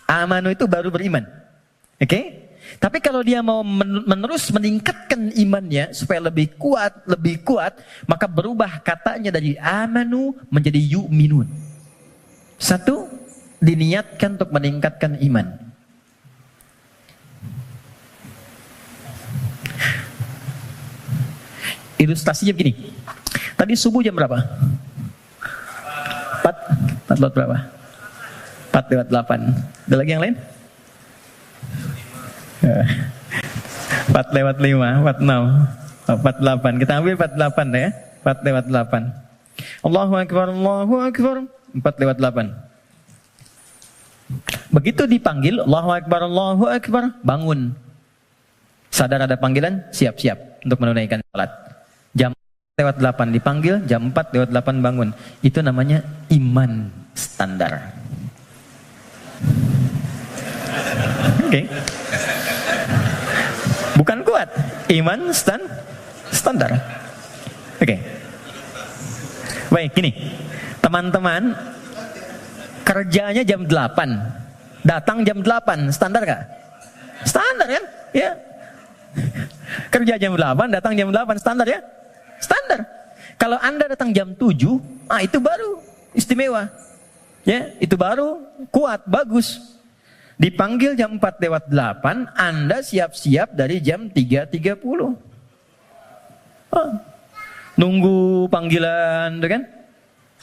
S1: Amanu itu baru beriman. Oke? Tapi kalau dia mau menerus meningkatkan imannya supaya lebih kuat, maka berubah katanya dari amanu menjadi yu'minun. Satu, diniatkan untuk meningkatkan iman. Ilustrasinya begini. Tadi subuh jam berapa? 4 lewat berapa? 4 lewat 8. Ada lagi yang lain? 4 lewat 5, 4 6, 48. Kita ambil 48 ya. 4 lewat 8. Allahu Akbar, Allahu Akbar. 4 lewat 8. Begitu dipanggil, Allahu Akbar, Allahu Akbar, bangun. Sadar ada panggilan, siap-siap untuk menunaikan salat. Jam 4 lewat 8 dipanggil, jam 4 lewat 8 bangun. Itu namanya iman standar. Oke. Bukan kuat, iman standar. Oke. Baik, gini. Teman-teman kerjanya jam 8. Datang jam 8, standar gak? Standar kan? Ya. Kerja jam 8, datang jam 8, standar ya? Standar. Kalau Anda datang jam 7, itu baru istimewa. Ya, itu baru kuat, bagus. Dipanggil jam 4 lewat 8, Anda siap-siap dari jam 3.30. Nunggu panggilan, kan?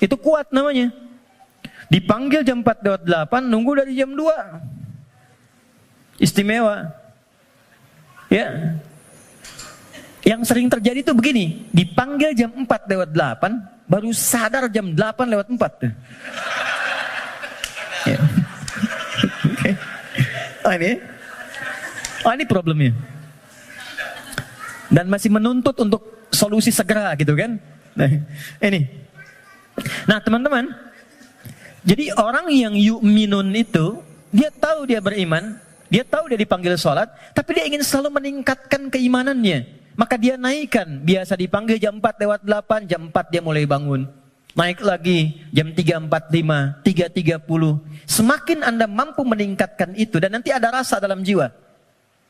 S1: Itu kuat namanya. Dipanggil jam 4 lewat 8, nunggu dari jam 2. Istimewa. Ya. Yang sering terjadi itu begini, dipanggil jam 4 lewat 8, baru sadar jam 8 lewat 4. Ya. Okay. Ini problemnya. Dan masih menuntut untuk solusi segera gitu kan. Nah teman-teman, jadi orang yang yu'minun itu, dia tahu dia beriman, dia tahu dia dipanggil sholat, tapi dia ingin selalu meningkatkan keimanannya. Maka dia naikkan, biasa dipanggil jam 4 lewat 8, jam 4 dia mulai bangun. Naik lagi jam 3.45, 3.30. Semakin Anda mampu meningkatkan itu, dan nanti ada rasa dalam jiwa.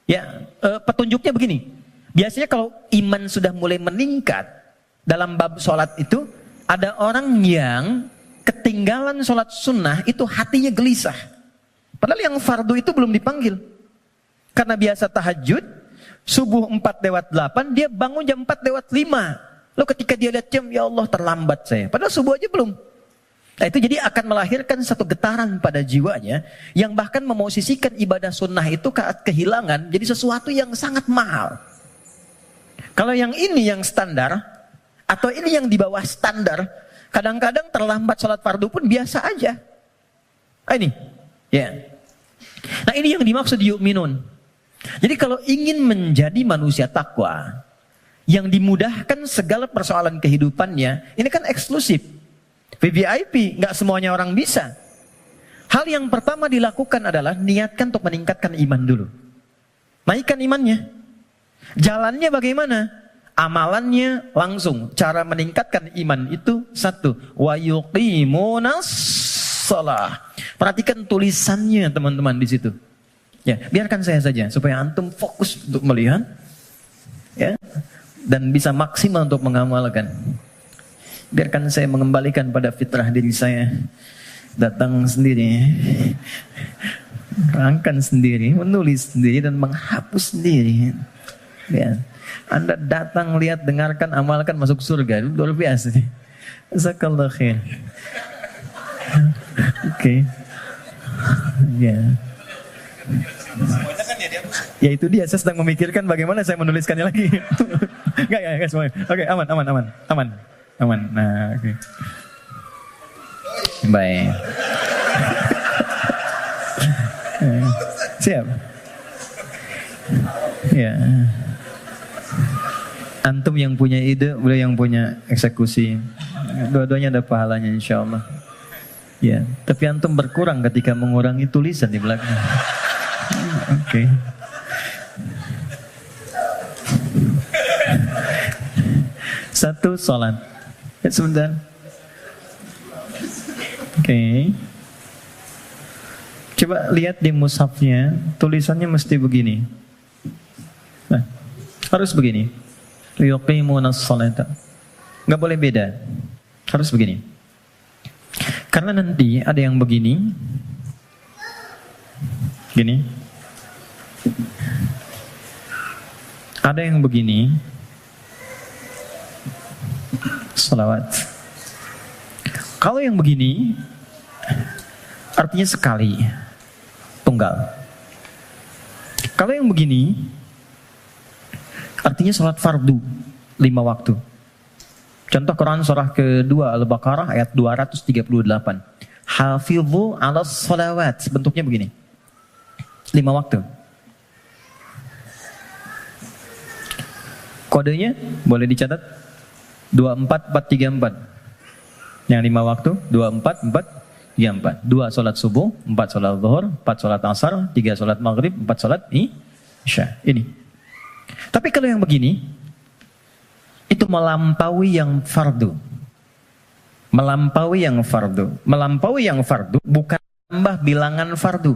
S1: Ya, petunjuknya begini. Biasanya kalau iman sudah mulai meningkat, dalam bab sholat itu, ada orang yang ketinggalan sholat sunnah, itu hatinya gelisah. Padahal yang fardu itu belum dipanggil. Karena biasa tahajud, subuh 4 lewat 8, dia bangun jam 4 lewat 5. Lalu ketika dia lihat jam, ya Allah terlambat saya. Padahal subuh aja belum. Nah itu jadi akan melahirkan satu getaran pada jiwanya, yang bahkan memosisikan ibadah sunnah itu kehilangan, jadi sesuatu yang sangat mahal. Kalau yang ini yang standar, atau ini yang di bawah standar, kadang-kadang terlambat sholat fardu pun biasa aja. Ini, ya. Nah ini yang dimaksud yu'minun. Jadi kalau ingin menjadi manusia takwa yang dimudahkan segala persoalan kehidupannya, ini kan eksklusif, VVIP, nggak semuanya orang bisa. Hal yang pertama dilakukan adalah niatkan untuk meningkatkan iman dulu. Naikkan imannya. Jalannya bagaimana? Amalannya langsung. Cara meningkatkan iman itu satu, wa yuqimunas shalah. Perhatikan tulisannya teman-teman di situ. Ya, biarkan saya saja supaya antum fokus untuk melihat, ya, dan bisa maksimal untuk mengamalkan. Biarkan saya mengembalikan pada fitrah diri saya, datang sendiri, rangkan sendiri, menulis sendiri dan menghapus sendiri. Ya, Anda datang, lihat, dengarkan, amalkan, masuk surga, itu luar biasa. Jazakallahu khair. Oke. Ya. Ya itu dia, saya sedang memikirkan bagaimana saya menuliskannya lagi. Enggak semuanya. Oke, aman. Nah, oke. Baik. Siap. Ya. Antum yang punya ide, beliau yang punya eksekusi. Dua-duanya ada pahalanya insyaallah. Ya, tapi antum berkurang ketika mengurangi tulisan di belakang. Oke. Satu sholat. Sebentar. Oke. Coba lihat di mushafnya, tulisannya mesti begini. Nah, harus begini. Yuqimunas sholata. Nggak boleh beda. Harus begini. Karena nanti ada yang begini. Gini. Ada yang begini. Salawat. Kalau yang begini artinya sekali, tunggal. Kalau yang begini artinya salat fardu 5 waktu. Contoh Quran surah kedua Al-Baqarah ayat 238. Hafidhu 'alas shalawat. Bentuknya begini. 5 waktu. Kodenya boleh dicatat 24434. Yang 5 waktu 24434. 2 salat subuh, 4 salat zuhur, 4 salat asar, 3 salat maghrib, 4 salat isya. Ini. Tapi kalau yang begini itu melampaui yang fardu. Melampaui yang fardu. Melampaui yang fardu bukan tambah bilangan fardu.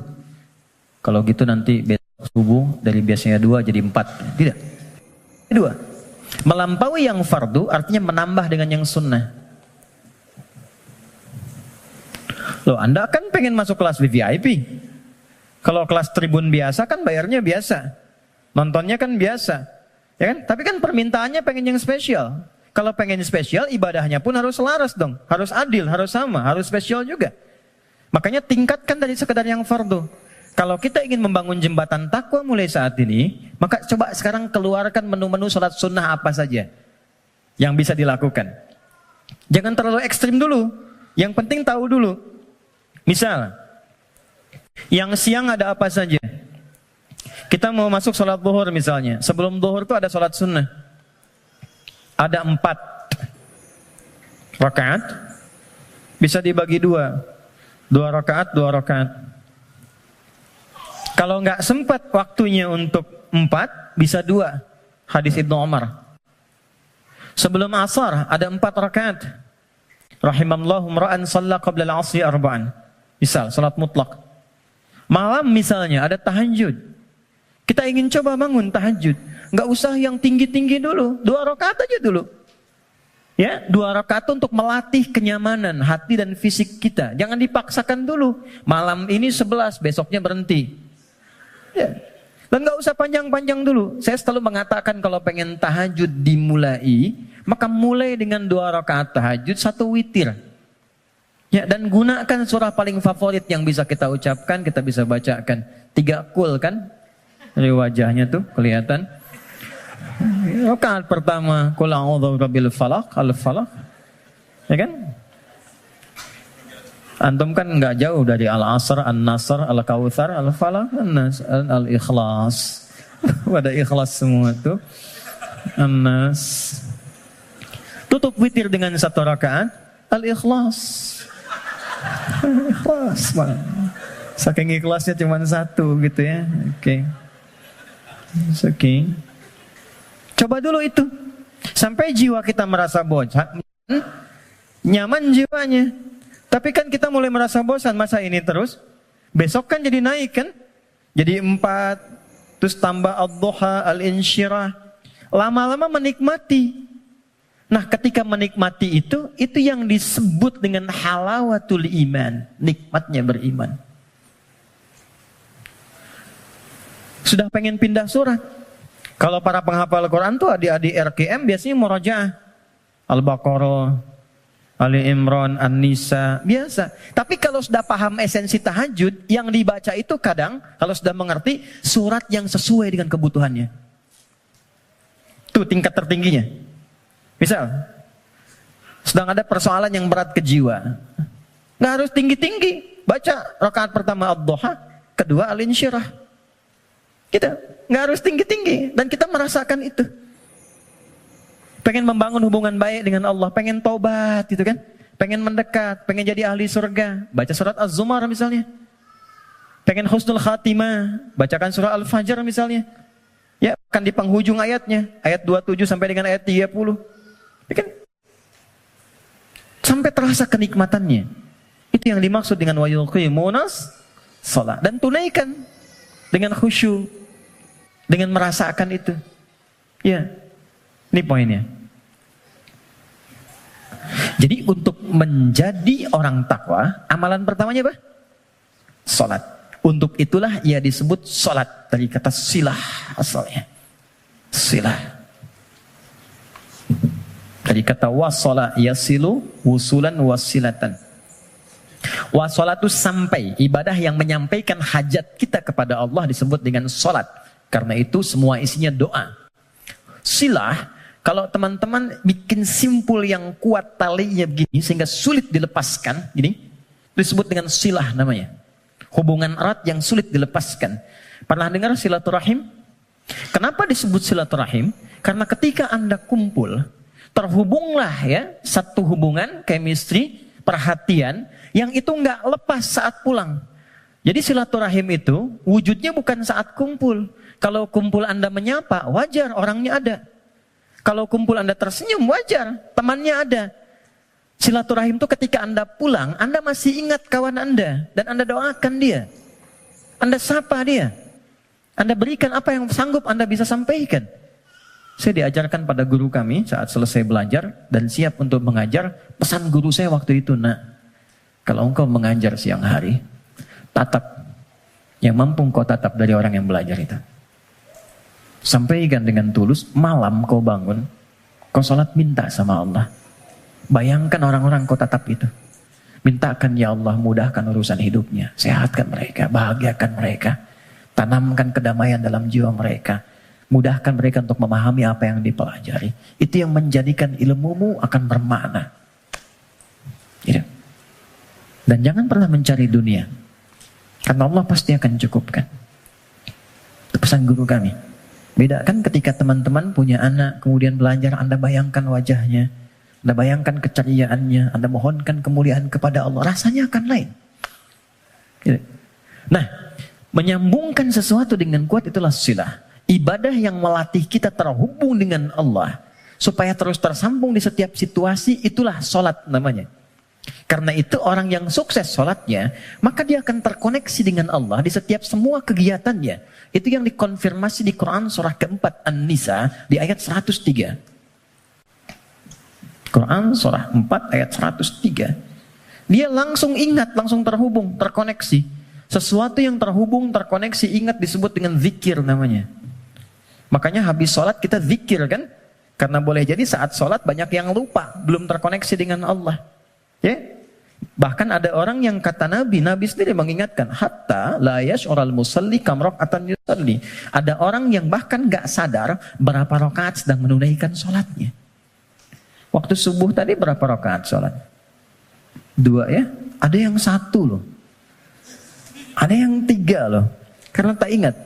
S1: Kalau gitu nanti besok subuh dari biasanya 2 jadi 4. Tidak. 2. Melampaui yang fardu artinya menambah dengan yang sunnah. Loh, Anda kan pengen masuk kelas VIP. Kalau kelas tribun biasa kan bayarnya biasa. Nontonnya kan biasa. Ya kan? Tapi kan permintaannya pengen yang spesial. Kalau pengen spesial, ibadahnya pun harus selaras dong. Harus adil, harus sama, harus spesial juga. Makanya tingkatkan dari sekedar yang fardu. Kalau kita ingin membangun jembatan takwa mulai saat ini, maka coba sekarang keluarkan menu-menu salat sunnah apa saja yang bisa dilakukan. Jangan terlalu ekstrim dulu. Yang penting tahu dulu. Misal, yang siang ada apa saja? Kita mau masuk salat zuhur misalnya. Sebelum zuhur itu ada salat sunnah. Ada 4 rakaat. Bisa dibagi 2. 2 rakaat, 2 rakaat. Kalau nggak sempat waktunya untuk 4, bisa 2. Hadis Ibnu Umar. Sebelum asar ada 4 rakaat. Rahimallahu mra'an shalla qabla al-'asri arba'an. Misal salat mutlak. Malam misalnya ada tahajud. Kita ingin coba bangun tahajud. Nggak usah yang tinggi-tinggi dulu. 2 rakaat aja dulu. Ya, 2 rakaat untuk melatih kenyamanan hati dan fisik kita. Jangan dipaksakan dulu. Malam ini 11, besoknya berhenti. Ya. Dan nggak usah panjang-panjang dulu. Saya selalu mengatakan kalau pengen tahajud dimulai, maka mulai dengan 2 rakaat tahajud, 1 witir. Ya, dan gunakan surah paling favorit yang bisa kita ucapkan, kita bisa bacakan. 3 kul kan? Dari wajahnya tuh kelihatan. Rakaat pertama, qul a'udzu birabbil falaq, al-falaq. Ya kan? Antum kan nggak jauh dari Al-Asr, An-Nasr, Al-Kautsar, Al-Falaq, An-Nas, Al-Ikhlas. Pada ikhlas semua tuh. An-Nas. Tutup witir dengan 1 rakaat, Al-Ikhlas. Ikhlas, Bang. Saking ikhlasnya cuma 1 gitu ya. Oke. Oke. Coba dulu itu. Sampai jiwa kita merasa bosan, nyaman jiwanya. Tapi kan kita mulai merasa bosan, masa ini terus? Besok kan jadi naik kan? Jadi 4, terus tambah ad-duha, al-insyirah. Lama-lama menikmati. Nah, ketika menikmati itu yang disebut dengan halawatul iman. Nikmatnya beriman. Sudah pengen pindah surat. Kalau para penghafal Quran tuh adik-adik RKM biasanya murajaah. Al-Baqarah, Ali Imran, An-Nisa, biasa. Tapi kalau sudah paham esensi tahajud, yang dibaca itu kadang, kalau sudah mengerti, surat yang sesuai dengan kebutuhannya. Itu tingkat tertingginya. Misal, sedang ada persoalan yang berat ke jiwa. Nggak harus tinggi-tinggi. Baca rakaat pertama ad-duha, kedua al-insyirah. Kita nggak harus tinggi-tinggi. Dan kita merasakan itu. Pengen membangun hubungan baik dengan Allah, pengen taubat gitu kan, pengen mendekat, pengen jadi ahli surga, baca surat Az-Zumar misalnya. Pengen husnul khatimah, bacakan surah Al-Fajr misalnya. Ya, kan di penghujung ayatnya, ayat 27 sampai dengan ayat 30. Ya kan? Sampai terasa kenikmatannya. Itu yang dimaksud dengan wa yuqimunas shalah. Dan tunaikan dengan khusyuk, dengan merasakan itu. Ya, ini poinnya. Jadi untuk menjadi orang takwa, amalan pertamanya apa? Salat. Untuk itulah ia disebut salat, dari kata silah asalnya. Silah. Dari kata wasala yasilu wusulan wasilatan. Wasolatu sampai, ibadah yang menyampaikan hajat kita kepada Allah disebut dengan salat. Karena itu semua isinya doa. Silah, kalau teman-teman bikin simpul yang kuat talinya begini sehingga sulit dilepaskan, gini, disebut dengan silah namanya. Hubungan erat yang sulit dilepaskan. Pernah dengar silaturahim? Kenapa disebut silaturahim? Karena ketika Anda kumpul, terhubunglah ya satu hubungan, chemistry, perhatian yang itu nggak lepas saat pulang. Jadi silaturahim itu wujudnya bukan saat kumpul. Kalau kumpul Anda menyapa, wajar orangnya ada. Kalau kumpul Anda tersenyum, wajar temannya ada. Silaturahim itu ketika Anda pulang, Anda masih ingat kawan Anda dan Anda doakan dia. Anda sapa dia. Anda berikan apa yang sanggup Anda bisa sampaikan. Saya diajarkan pada guru kami saat selesai belajar dan siap untuk mengajar. Pesan guru saya waktu itu, nak, kalau engkau mengajar siang hari, tatap yang mampu engkau tatap dari orang yang belajar itu. Sampaikan dengan tulus, malam kau bangun, kau sholat minta sama Allah. Bayangkan orang-orang kau tatap itu. Mintakan ya Allah mudahkan urusan hidupnya, sehatkan mereka, bahagiakan mereka, tanamkan kedamaian dalam jiwa mereka, mudahkan mereka untuk memahami apa yang dipelajari. Itu yang menjadikan ilmumu akan bermakna. Ya. Dan jangan pernah mencari dunia, karena Allah pasti akan cukupkan. Itu pesan guru kami. Beda kan ketika teman-teman punya anak, kemudian belajar, Anda bayangkan wajahnya, Anda bayangkan keceriaannya, Anda mohonkan kemuliaan kepada Allah, rasanya akan lain. Gitu. Nah, menyambungkan sesuatu dengan kuat itulah silah. Ibadah yang melatih kita terhubung dengan Allah, supaya terus tersambung di setiap situasi, itulah sholat namanya. Karena itu orang yang sukses sholatnya, maka dia akan terkoneksi dengan Allah di setiap semua kegiatannya. Itu yang dikonfirmasi di Quran surah keempat An-Nisa di ayat 103. Quran surah 4 ayat 103. Dia langsung ingat, langsung terhubung, terkoneksi. Sesuatu yang terhubung, terkoneksi, ingat disebut dengan zikir namanya. Makanya habis sholat kita zikir kan? Karena boleh jadi saat sholat banyak yang lupa, belum terkoneksi dengan Allah. Ya? Bahkan ada orang yang kata Nabi sendiri mengingatkan, hatta la yash'ural musalli kam raka'atan yusalli. Ada orang yang bahkan gak sadar berapa rakaat sedang menunaikan sholatnya. Waktu subuh tadi berapa rakaat sholat? 2 ya? Ada yang 1 loh. Ada yang 3 loh. Karena tak ingat.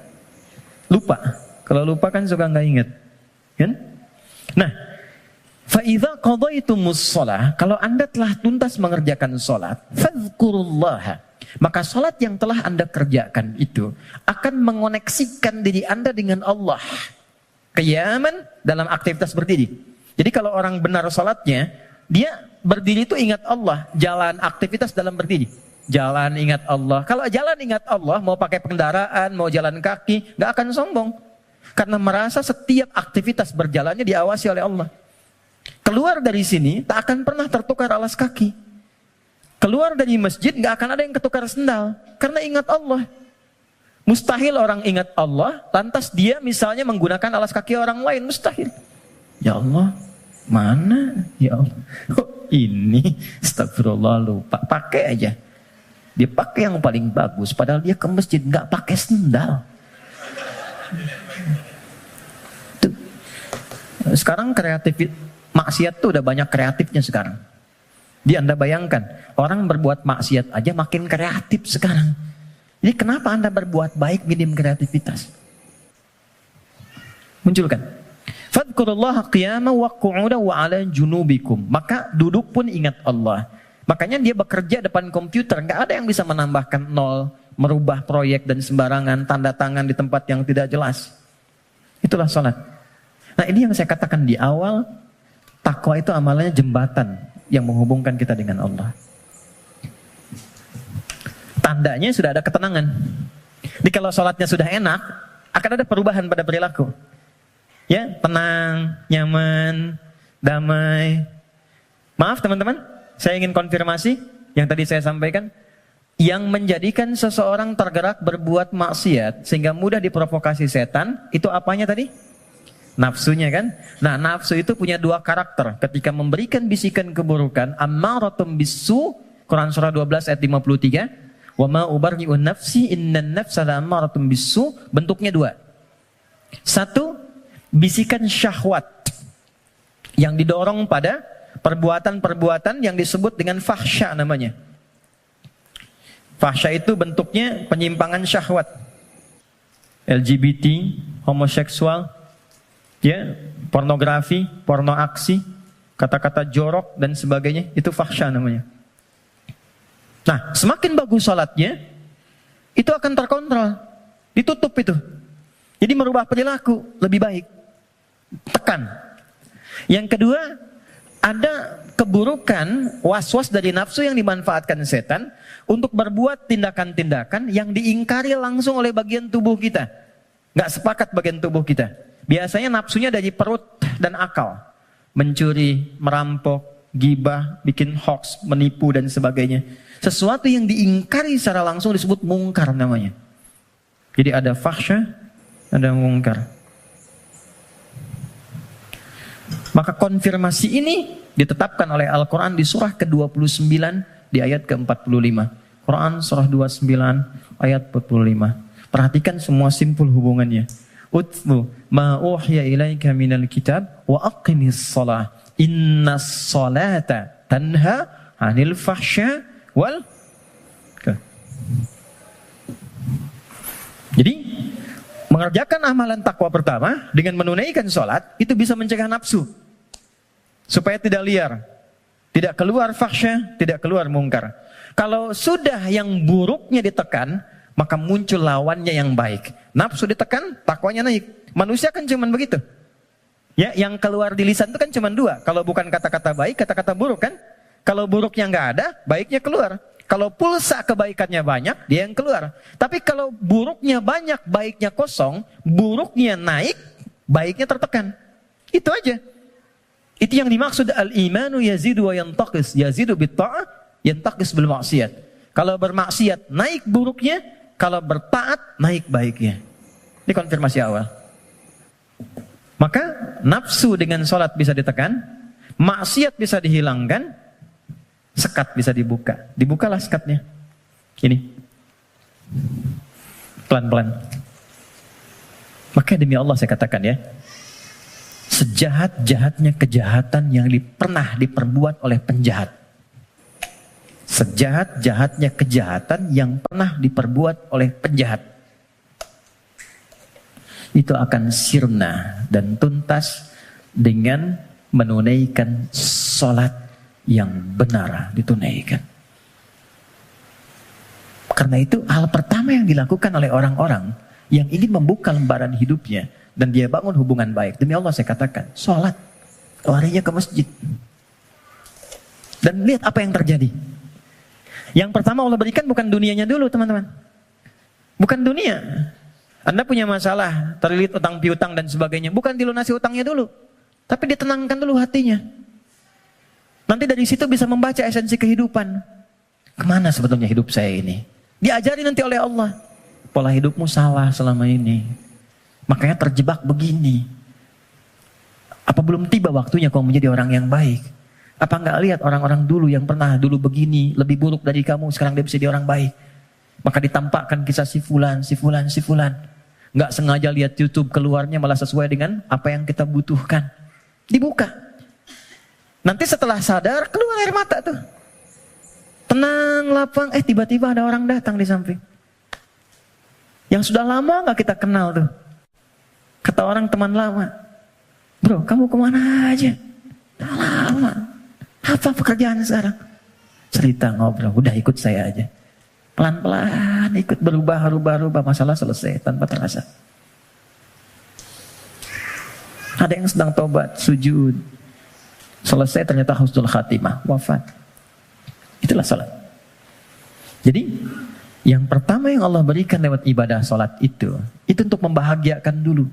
S1: Lupa. Kalau lupa kan suka gak ingat. Kan? Nah, فَإِذَا قَضَيْتُمُ الصَّلَاةَ, kalau Anda telah tuntas mengerjakan sholat, فَاذْكُرُوا, maka sholat yang telah Anda kerjakan itu akan mengoneksikan diri Anda dengan Allah. Qiyaman, dalam aktivitas berdiri. Jadi kalau orang benar sholatnya, dia berdiri itu ingat Allah. Jalan, aktivitas dalam berdiri. Jalan ingat Allah. Kalau jalan ingat Allah, mau pakai kendaraan, mau jalan kaki, gak akan sombong. Karena merasa setiap aktivitas berjalannya diawasi oleh Allah. Keluar dari sini tak akan pernah tertukar alas kaki. Keluar dari masjid gak akan ada yang ketukar sendal. Karena ingat Allah. Mustahil orang ingat Allah, lantas dia misalnya menggunakan alas kaki orang lain. Mustahil. Ya Allah, mana? Ya Allah. Oh, ini, astagfirullah, lupa. Pakai aja. Dia pakai yang paling bagus. Padahal dia ke masjid gak pakai sendal. Tuh. Sekarang kreatif. Maksiat tuh udah banyak kreatifnya sekarang. Jadi Anda bayangkan, orang berbuat maksiat aja makin kreatif sekarang. Jadi kenapa Anda berbuat baik minim kreativitas? Munculkan. Fadhkurullaha qiyaman wa qu'udan wa 'ala junubikum. Maka duduk pun ingat Allah. Makanya dia bekerja depan komputer, nggak ada yang bisa menambahkan nol, merubah proyek dan sembarangan, tanda tangan di tempat yang tidak jelas. Itulah sholat. Nah, ini yang saya katakan di awal. Takwa itu amalannya jembatan yang menghubungkan kita dengan Allah. Tandanya sudah ada ketenangan. Jadi kalau sholatnya sudah enak, akan ada perubahan pada perilaku. Ya, tenang, nyaman, damai. Maaf teman-teman, saya ingin konfirmasi yang tadi saya sampaikan. Yang menjadikan seseorang tergerak berbuat maksiat sehingga mudah diprovokasi setan, itu apanya tadi? Nafsunya kan? Nah, nafsu itu punya dua karakter. Ketika memberikan bisikan keburukan, ammaratum bisu, Quran surah 12 ayat 53. Wa ma ubarri'un nafsi innan nafsa la'ammaratun bisu, bentuknya dua. Satu, bisikan syahwat yang didorong pada perbuatan-perbuatan yang disebut dengan fahsya namanya. Fahsya itu bentuknya penyimpangan syahwat. LGBT, homoseksual, ya, pornografi, porno aksi, kata-kata jorok dan sebagainya, itu fahsya namanya. Nah, semakin bagus sholatnya, itu akan terkontrol. Ditutup itu. Jadi merubah perilaku, lebih baik. Tekan. Yang kedua, ada keburukan, was-was dari nafsu yang dimanfaatkan setan untuk berbuat tindakan-tindakan yang diingkari langsung oleh bagian tubuh kita. Nggak sepakat bagian tubuh kita. Biasanya nafsunya dari perut dan akal. Mencuri, merampok, gibah, bikin hoax, menipu dan sebagainya. Sesuatu yang diingkari secara langsung disebut mungkar namanya. Jadi ada fahsya, ada mungkar. Maka konfirmasi ini ditetapkan oleh Al-Quran di surah ke-29 di ayat ke-45. Quran surah 29 ayat 45. Perhatikan semua simpul hubungannya. Utlu ma uhiya ilaika minal kitab wa aqimis shalah. Innas salata tanha 'anil fahsya wal. Jadi mengerjakan amalan takwa pertama dengan menunaikan sholat itu bisa mencegah nafsu supaya tidak liar, tidak keluar fahsya, tidak keluar mungkar. Kalau sudah yang buruknya ditekan, maka muncul lawannya yang baik. Nafsu ditekan, takwanya naik. Manusia kan cuman begitu. Ya, yang keluar di lisan itu kan cuman dua. Kalau bukan kata-kata baik, kata-kata buruk kan. Kalau buruknya nggak ada, baiknya keluar. Kalau pulsa kebaikannya banyak, dia yang keluar. Tapi kalau buruknya banyak, baiknya kosong, buruknya naik, baiknya tertekan. Itu aja. Itu yang dimaksud al-imanu yazidu wa yantaqis. Yazidu bitta'ah, yantaqis bil maksiat. Kalau bermaksiat, naik buruknya. Kalau bertaat, naik baiknya. Ini konfirmasi awal. Maka nafsu dengan sholat bisa ditekan, maksiat bisa dihilangkan, sekat bisa dibuka. Dibukalah sekatnya. Ini. Pelan-pelan. Maka demi Allah saya katakan ya, sejahat-jahatnya kejahatan yang pernah diperbuat oleh penjahat. Sejahat-jahatnya kejahatan yang pernah diperbuat oleh penjahat. Itu akan sirna dan tuntas dengan menunaikan sholat yang benar ditunaikan. Karena itu hal pertama yang dilakukan oleh orang-orang yang ingin membuka lembaran hidupnya dan dia bangun hubungan baik. Demi Allah saya katakan, sholat. Larinya ke masjid. Dan lihat apa yang terjadi. Yang pertama Allah berikan bukan dunianya dulu teman-teman. Bukan dunia. Anda punya masalah, terlilit utang piutang dan sebagainya. Bukan dilunasi utangnya dulu. Tapi ditenangkan dulu hatinya. Nanti dari situ bisa membaca esensi kehidupan. Kemana sebetulnya hidup saya ini? Diajari nanti oleh Allah. Pola hidupmu salah selama ini. Makanya terjebak begini. Apa belum tiba waktunya kau menjadi orang yang baik? Apa enggak lihat orang-orang dulu yang pernah dulu begini, lebih buruk dari kamu, sekarang dia bisa jadi orang baik. Maka ditampakkan kisah si fulan, si fulan, si fulan. Enggak sengaja lihat YouTube, keluarnya malah sesuai dengan apa yang kita butuhkan. Dibuka. Nanti setelah sadar, keluar air mata tuh. Tenang, lapang, tiba-tiba ada orang datang di samping. Yang sudah lama enggak kita kenal tuh. Kata orang teman lama, bro kamu kemana aja? Udah lama. Apa pekerjaan sekarang? Cerita ngobrol, udah ikut saya aja. Pelan-pelan ikut berubah, masalah selesai tanpa terasa. Ada yang sedang tobat, sujud. Selesai ternyata husnul khatimah, wafat. Itulah salat. Jadi yang pertama yang Allah berikan lewat ibadah salat itu untuk membahagiakan dulu.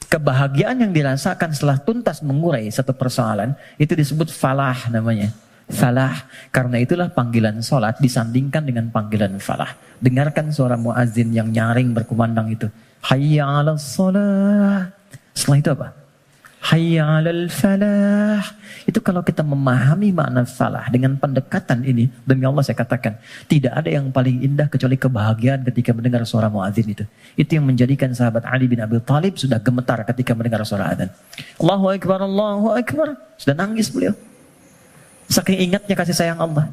S1: Kebahagiaan yang dirasakan setelah tuntas mengurai satu persoalan itu disebut falah namanya. Falah. Karena itulah panggilan salat disandingkan dengan panggilan falah. Dengarkan suara muazin yang nyaring berkumandang itu. Hayya 'alas shalah. Setelah itu apa? Hayya 'alal falah. Itu kalau kita memahami makna falah dengan pendekatan ini, demi Allah saya katakan, tidak ada yang paling indah kecuali kebahagiaan ketika mendengar suara muadzin itu. Itu yang menjadikan sahabat Ali bin Abi Thalib sudah gemetar ketika mendengar suara adzan. Allahu Akbar, Allahu Akbar. Sudah nangis beliau. Saking ingatnya kasih sayang Allah.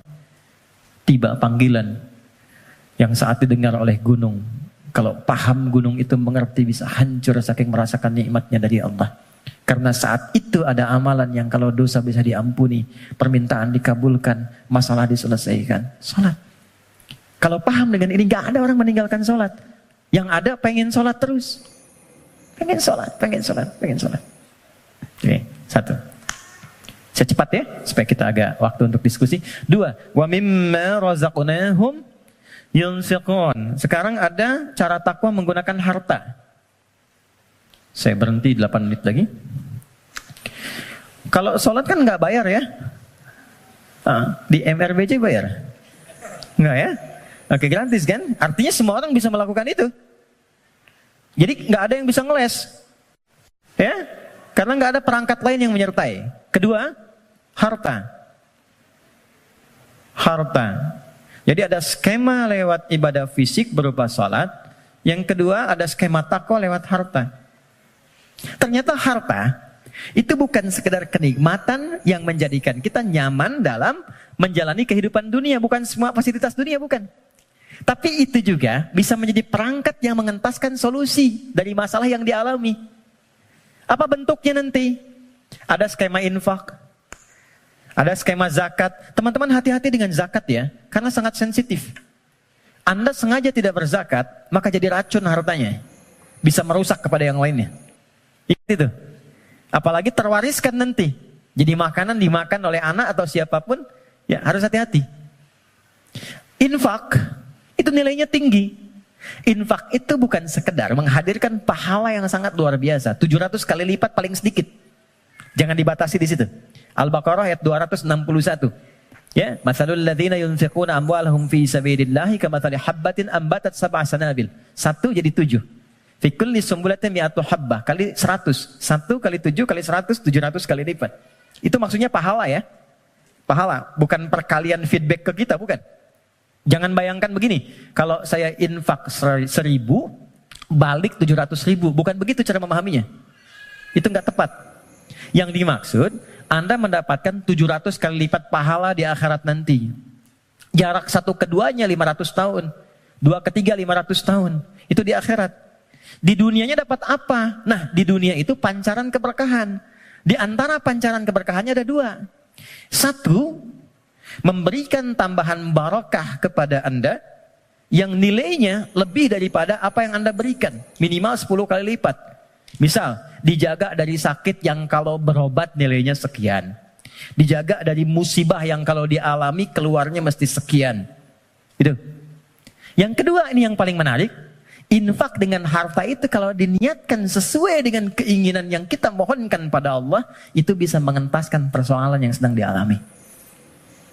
S1: Tiba panggilan yang saat didengar oleh gunung. Kalau paham gunung itu mengerti bisa hancur saking merasakan nikmatnya dari Allah. Karena saat itu ada amalan yang kalau dosa bisa diampuni, permintaan dikabulkan, masalah diselesaikan. Salat. Kalau paham dengan ini, gak ada orang meninggalkan salat. Yang ada pengen salat terus. Pengen salat. Oke, satu. Saya cepat ya, supaya kita agak waktu untuk diskusi. Dua, wa mimma razaqnahum yunfiqun. Sekarang ada cara takwa menggunakan harta. Saya berhenti 8 menit lagi. Kalau sholat kan nggak bayar ya? Di MRBC bayar? Nggak ya? Oke, gratis kan? Artinya semua orang bisa melakukan itu. Jadi nggak ada yang bisa ngeles. Ya? Karena nggak ada perangkat lain yang menyertai. Kedua, harta. Jadi ada skema lewat ibadah fisik berupa sholat. Yang kedua ada skema takwa lewat harta. Ternyata harta itu bukan sekedar kenikmatan yang menjadikan kita nyaman dalam menjalani kehidupan dunia. Bukan semua fasilitas dunia, bukan. Tapi itu juga bisa menjadi perangkat yang mengentaskan solusi dari masalah yang dialami. Apa bentuknya nanti? Ada skema infak, ada skema zakat. Teman-teman hati-hati dengan zakat ya, karena sangat sensitif. Anda sengaja tidak berzakat, maka jadi racun hartanya. Bisa merusak kepada yang lainnya. Itu. Apalagi terwariskan nanti. Jadi makanan dimakan oleh anak atau siapapun, ya harus hati-hati. Infak, itu nilainya tinggi. Infak itu bukan sekedar menghadirkan pahala yang sangat luar biasa. 700 kali lipat paling sedikit. Jangan dibatasi di situ. Al-Baqarah ayat 261. Ya, masalul ladzina yunfiquna amwalahum fi sabilillahi kamathali habbatin ambatat sab'a sanabil. 1 jadi 7. Fi kulli sumbulatin mi'atu habbah kali 100. 1 kali 7 kali 100, 700 kali lipat. Itu maksudnya pahala ya. Pahala, bukan perkalian feedback ke kita, bukan. Jangan bayangkan begini, kalau saya infak 1.000, balik 700.000. Bukan begitu cara memahaminya. Itu enggak tepat. Yang dimaksud, Anda mendapatkan 700 kali lipat pahala di akhirat nanti. Jarak satu keduanya 500 tahun. 2 ketiga 500 tahun. Itu di akhirat. Di dunianya dapat apa? Nah, di dunia itu pancaran keberkahan. Di antara pancaran keberkahannya ada 2. 1, memberikan tambahan barakah kepada Anda yang nilainya lebih daripada apa yang Anda berikan. Minimal 10 kali lipat. Misal, dijaga dari sakit yang kalau berobat nilainya sekian. Dijaga dari musibah yang kalau dialami keluarnya mesti sekian. Itu. Yang kedua, ini yang paling menarik. Infak dengan harta itu kalau diniatkan sesuai dengan keinginan yang kita mohonkan pada Allah, itu bisa mengentaskan persoalan yang sedang dialami.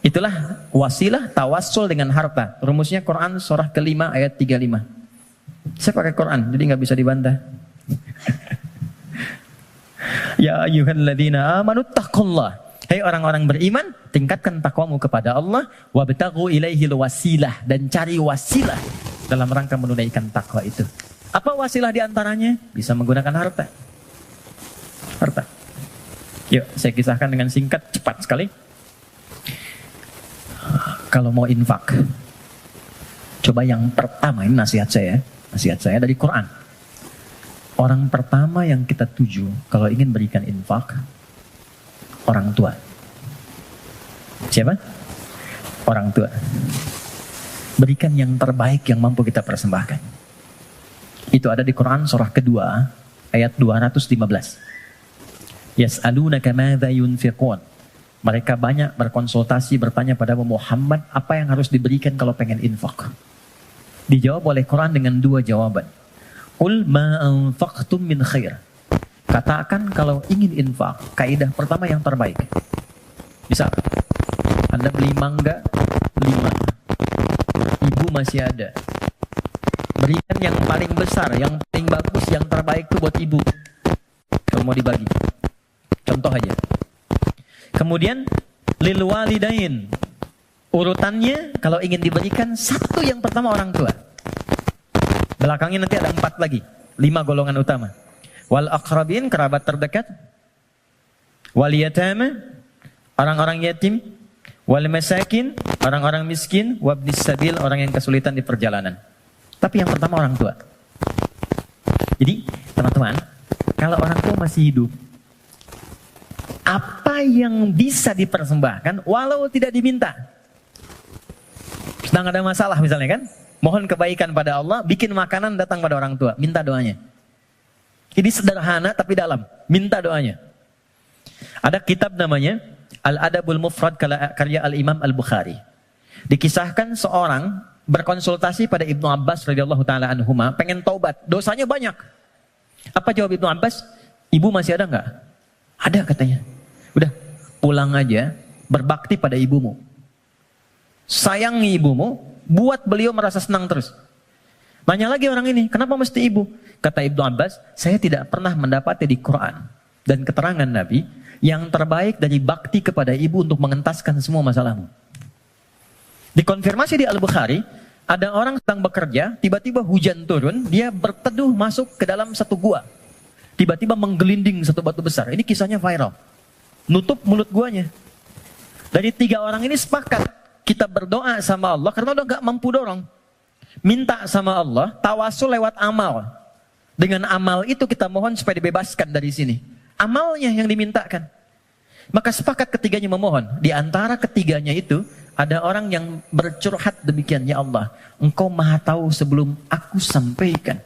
S1: Itulah wasilah tawassul dengan harta. Rumusnya Quran surah ke-5 ayat 35. Saya pakai Quran, jadi nggak bisa dibantah. Ya ayyuhalladzina amanu taqullah. Hai orang-orang beriman, tingkatkan takwamu kepada Allah, wabtaghu ilaihil wasilah, dan cari wasilah dalam rangka menunaikan takwa itu. Apa wasilah diantaranya? Bisa menggunakan harta. Harta. Yuk, saya kisahkan dengan singkat, cepat sekali. Kalau mau infak, coba yang pertama, ini nasihat saya dari Quran. Orang pertama yang kita tuju kalau ingin berikan infak, orang tua. Siapa? Orang tua. Berikan yang terbaik yang mampu kita persembahkan. Itu ada di Quran surah kedua ayat 215. Yas'alunaka madza yunfiqun Mereka banyak berkonsultasi, bertanya pada Muhammad, apa yang harus diberikan kalau pengen infak? Dijawab oleh Quran dengan dua jawaban. Qul ma anfaqtum min khair. Katakan kalau ingin infak, kaidah pertama yang terbaik. Misal, Anda beli mangga 5. Ibu masih ada. Berikan yang paling besar, yang paling bagus, yang terbaik itu buat ibu. Kalau mau dibagi. Contoh aja. Kemudian, lil walidain. Urutannya, kalau ingin diberikan, satu yang pertama orang tua. Belakangnya nanti ada 4 lagi. 5 golongan utama. Wal aqrabin, kerabat terdekat. Wal yatama, orang-orang yatim. Wal masakin, orang-orang miskin. Wabnis sabil, orang yang kesulitan di perjalanan. Tapi yang pertama orang tua. Jadi, teman-teman, kalau orang tua masih hidup, apa yang bisa dipersembahkan walau tidak diminta. Sedang ada masalah misalnya kan, mohon kebaikan pada Allah, bikin makanan datang pada orang tua, minta doanya. Ini sederhana tapi dalam, minta doanya. Ada kitab namanya Al-Adabul Mufrad karya Al-Imam Al-Bukhari. Dikisahkan seorang berkonsultasi pada Ibnu Abbas radhiyallahu taala anhuma, pengen taubat, dosanya banyak. Apa jawab Ibnu Abbas? Ibu masih ada enggak? Ada katanya. Udah, pulang aja, berbakti pada ibumu. Sayangi ibumu, buat beliau merasa senang terus. Nanya lagi orang ini, kenapa mesti ibu? Kata Ibnu Abbas, saya tidak pernah mendapati di Quran dan keterangan Nabi yang terbaik dari bakti kepada ibu untuk mengentaskan semua masalahmu. Dikonfirmasi di Al-Bukhari, ada orang sedang bekerja, tiba-tiba hujan turun, dia berteduh masuk ke dalam satu gua. Tiba-tiba menggelinding satu batu besar. Ini kisahnya viral. Nutup mulut guanya. Dari 3 orang ini sepakat, kita berdoa sama Allah karena udah gak mampu dorong. Minta sama Allah, tawasul lewat amal. Dengan amal itu kita mohon supaya dibebaskan dari sini. Amalnya yang dimintakan. Maka sepakat ketiganya memohon. Di antara ketiganya itu, ada orang yang bercurhat demikian, ya Allah, Engkau maha tahu sebelum aku sampaikan.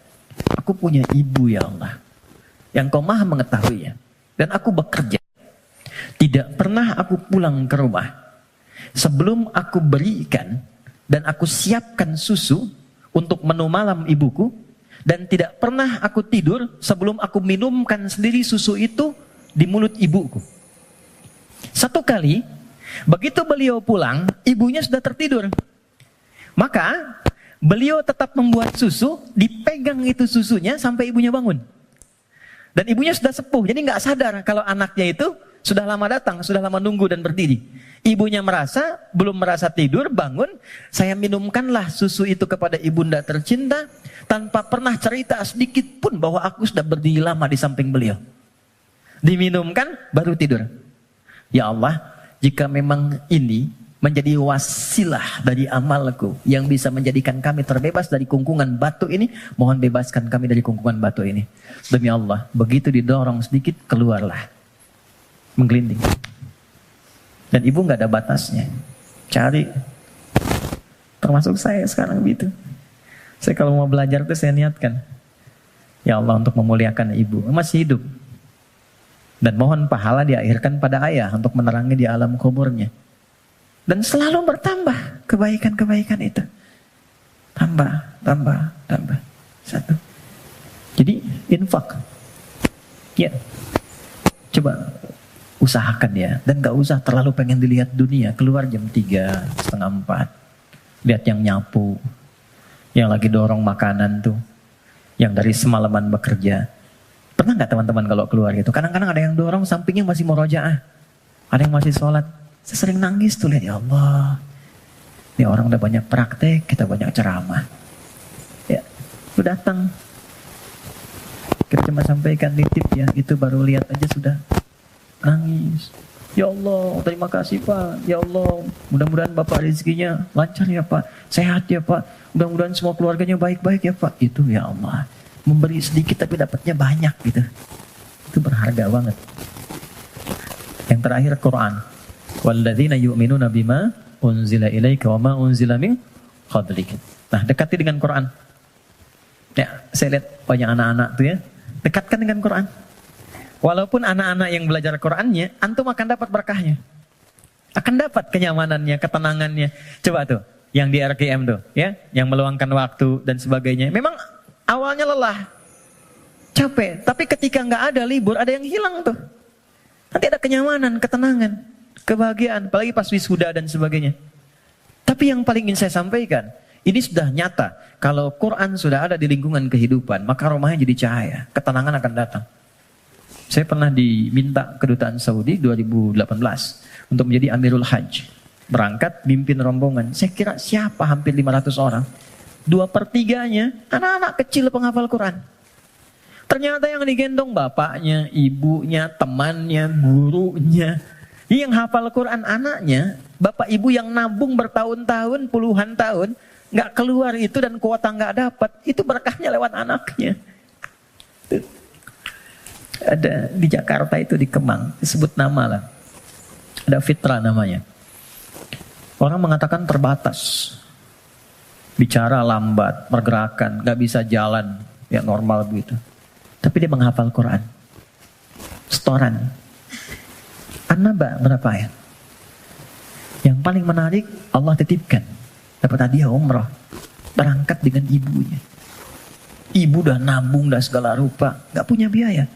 S1: Aku punya ibu ya Allah, yang Engkau maha mengetahuinya. Dan aku bekerja. Tidak pernah aku pulang ke rumah sebelum aku berikan dan aku siapkan susu untuk menu malam ibuku. Dan tidak pernah aku tidur sebelum aku minumkan sendiri susu itu di mulut ibuku. Satu kali, begitu beliau pulang, ibunya sudah tertidur. Maka, beliau tetap membuat susu, dipegang itu susunya sampai ibunya bangun. Dan ibunya sudah sepuh, jadi nggak sadar kalau anaknya itu sudah lama datang, sudah lama nunggu dan berdiri. Ibunya belum merasa tidur, bangun, saya minumkanlah susu itu kepada ibunda tercinta, tanpa pernah cerita sedikit pun bahwa aku sudah berdiri lama di samping beliau. Diminumkan, baru tidur. Ya Allah, jika memang ini menjadi wasilah dari amalku yang bisa menjadikan kami terbebas dari kungkungan batu ini, mohon bebaskan kami dari kungkungan batu ini. Demi Allah, begitu didorong sedikit, keluarlah. Menggelinding. Dan ibu nggak ada batasnya. Cari. Termasuk saya sekarang gitu. Saya kalau mau belajar tuh saya niatkan. Ya Allah, untuk memuliakan ibu. Masih hidup. Dan mohon pahala diakhirkan pada ayah untuk menerangi di alam kuburnya. Dan selalu bertambah kebaikan-kebaikan itu. Tambah. Satu. Jadi infak. Ya. Coba usahakan ya, dan gak usah terlalu pengen dilihat dunia. Keluar jam 3, setengah 4, lihat yang nyapu, yang lagi dorong makanan tuh, yang dari semalaman bekerja. Pernah gak teman-teman kalau keluar gitu, kadang-kadang ada yang dorong sampingnya masih murojaah, ada yang masih sholat. Saya sering nangis tuh, lihat, ya Allah, ini orang udah banyak praktek, kita banyak ceramah. Ya, lu datang, kita cuma sampaikan nitip ya, itu baru lihat aja sudah nangis. Ya Allah, terima kasih Pak. Ya Allah, mudah-mudahan Bapak rezekinya lancar ya Pak. Sehat ya Pak. Mudah-mudahan semua keluarganya baik-baik ya Pak. Itu ya Allah. Memberi sedikit tapi dapatnya banyak gitu. Itu berharga banget. Yang terakhir Quran. Walladzina yu'minuna bima unzila ilaika wa ma unzila min qablik. Nah, dekati dengan Quran. Ya, saya lihat banyak anak-anak tuh ya. Dekatkan dengan Quran. Walaupun anak-anak yang belajar Qurannya, antum akan dapat berkahnya. Akan dapat kenyamanannya, ketenangannya. Coba tuh, yang di RKM tuh, ya, yang meluangkan waktu dan sebagainya. Memang awalnya lelah, capek, tapi ketika nggak ada libur, ada yang hilang tuh. Nanti ada kenyamanan, ketenangan, kebahagiaan, apalagi pas wisuda dan sebagainya. Tapi yang paling ingin saya sampaikan, ini sudah nyata. Kalau Quran sudah ada di lingkungan kehidupan, maka rumahnya jadi cahaya, ketenangan akan datang. Saya pernah diminta kedutaan Saudi 2018 untuk menjadi Amirul Hajj. Berangkat, mimpin rombongan. Saya kira siapa hampir 500 orang. 2/3-nya anak-anak kecil penghafal Quran. Ternyata yang digendong bapaknya, ibunya, temannya, gurunya. Yang hafal Quran anaknya, bapak ibu yang nabung bertahun-tahun, puluhan tahun, nggak keluar itu dan kuota nggak dapat. Itu berkahnya lewat anaknya. Ada di Jakarta itu di Kemang, disebut nama lah. Ada Fitra namanya. Orang mengatakan terbatas. Bicara lambat, pergerakan, nggak bisa jalan, ya normal begitu. Tapi dia menghafal Quran. Setoran. An-Naba berapa ayat? Yang paling menarik, Allah titipkan. Dapat hadiah umrah. Berangkat dengan ibunya. Ibu udah nabung, udah segala rupa. Gak punya biaya.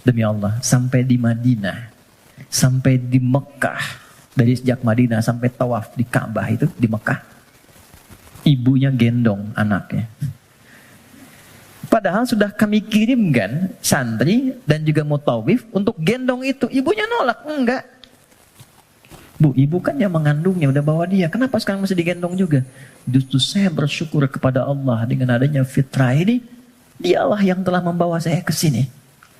S1: Demi Allah, sampai di Madinah. Sampai di Mekah. Dari sejak Madinah sampai tawaf di Ka'bah itu, di Mekah. Ibunya gendong anaknya. Padahal sudah kami kirimkan santri dan juga mutawif untuk gendong itu. Ibunya nolak, enggak. Bu, ibu kan yang mengandungnya, udah bawa dia. Kenapa sekarang masih digendong juga? Justru saya bersyukur kepada Allah dengan adanya fitrah ini. Dialah yang telah membawa saya ke sini.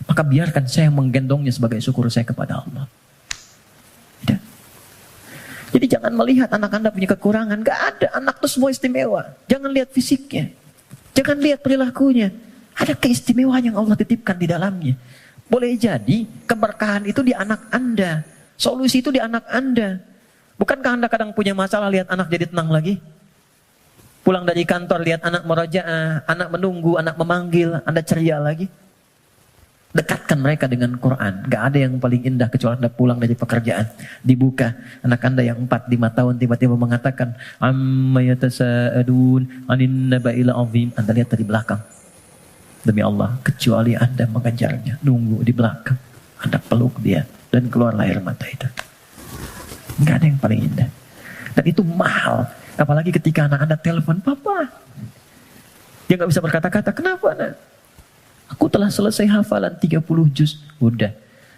S1: Maka biarkan saya menggendongnya sebagai syukur saya kepada Allah. Tidak. Jadi jangan melihat anak Anda punya kekurangan. Gak ada, anak itu semua istimewa. Jangan lihat fisiknya. Jangan lihat perilakunya. Ada keistimewaan yang Allah titipkan di dalamnya. Boleh jadi keberkahan itu di anak Anda. Solusi itu di anak Anda. Bukankah Anda kadang punya masalah lihat anak jadi tenang lagi? Pulang dari kantor lihat anak merajaah, anak menunggu, anak memanggil, Anda ceria lagi. Dekatkan mereka dengan Quran. Gak ada yang paling indah kecuali Anda pulang dari pekerjaan. Dibuka. Anak Anda yang 4-5 tahun tiba-tiba mengatakan amma yatasa'adun anin naba'il azim. Anda lihat dari belakang. Demi Allah, kecuali Anda mengejarnya. Nunggu di belakang. Anda peluk dia. Dan keluar air mata itu. Gak ada yang paling indah. Dan itu mahal. Apalagi ketika anak Anda telepon, Papa. Dia gak bisa berkata-kata. Kenapa nak? Aku telah selesai hafalan 30 juz. Udah.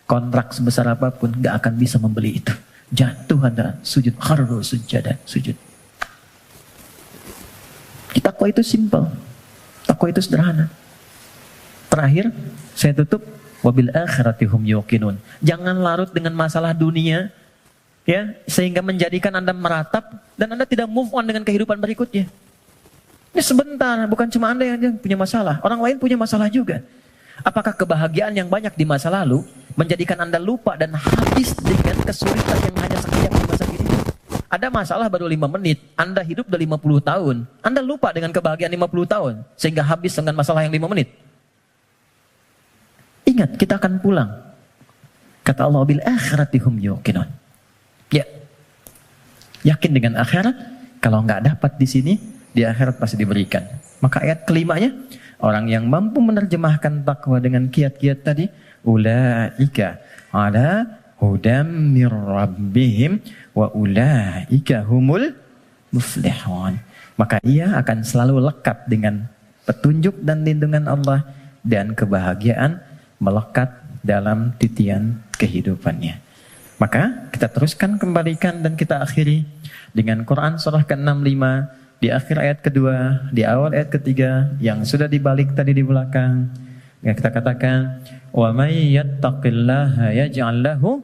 S1: Kontrak sebesar apapun gak akan bisa membeli itu. Jatuh Anda sujud. Kharru sujada. Sujud. Takwa itu simple. Takwa itu sederhana. Terakhir, saya tutup. Wabil akhirati hum yuqinun. Jangan larut dengan masalah dunia. Ya, sehingga menjadikan Anda meratap. Dan Anda tidak move on dengan kehidupan berikutnya. Ini sebentar, bukan cuma Anda yang punya masalah. Orang lain punya masalah juga. Apakah kebahagiaan yang banyak di masa lalu menjadikan Anda lupa dan habis dengan kesulitan yang hanya sekejap di masa kini? Ada masalah baru 5 menit, Anda hidup udah 50 tahun. Anda lupa dengan kebahagiaan 50 tahun, sehingga habis dengan masalah yang 5 menit. Ingat, kita akan pulang. Kata Allah, bil akhirati hum yuqinun. Ya, yakin dengan akhirat. Kalau nggak dapat di sini, di akhirat pasti diberikan. Maka ayat kelimanya, orang yang mampu menerjemahkan takwa dengan kiat-kiat tadi, ulaika ala hudam mir rabbihim wa ulaika humul muflihun. Maka ia akan selalu lekat dengan petunjuk dan lindungan Allah dan kebahagiaan melekat dalam titian kehidupannya. Maka kita teruskan kembalikan dan kita akhiri dengan Quran surah ke-65 di akhir ayat kedua, di awal ayat ketiga yang sudah dibalik tadi di belakang. Yang kita katakan, wa may yattaqillaha yaj'al lahu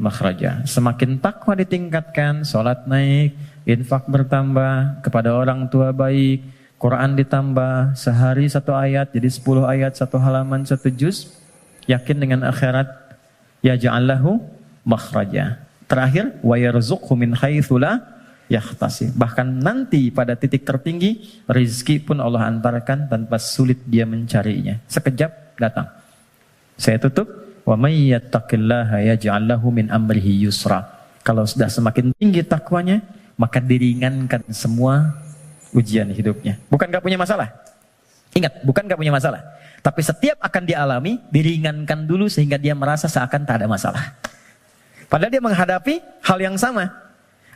S1: makhraja. Semakin takwa ditingkatkan, salat naik, infak bertambah, kepada orang tua baik, Quran ditambah, sehari 1 ayat jadi 10 ayat, 1 halaman 1 juz. Yakin dengan akhirat, yaj'al lahu makhraja. Terakhir, wa yarzuqhu min haitsu la yahtasib. Bahkan nanti pada titik tertinggi, rezeki pun Allah antarkan tanpa sulit dia mencarinya. Sekejap datang. Saya tutup. Wa may yattaqillaha yaj'al lahu min amrihi yusra. Kalau sudah semakin tinggi takwanya, maka diringankan semua ujian hidupnya. Bukan gak punya masalah. Ingat, bukan gak punya masalah. Tapi setiap akan dialami, diringankan dulu sehingga dia merasa seakan tak ada masalah. Padahal dia menghadapi hal yang sama.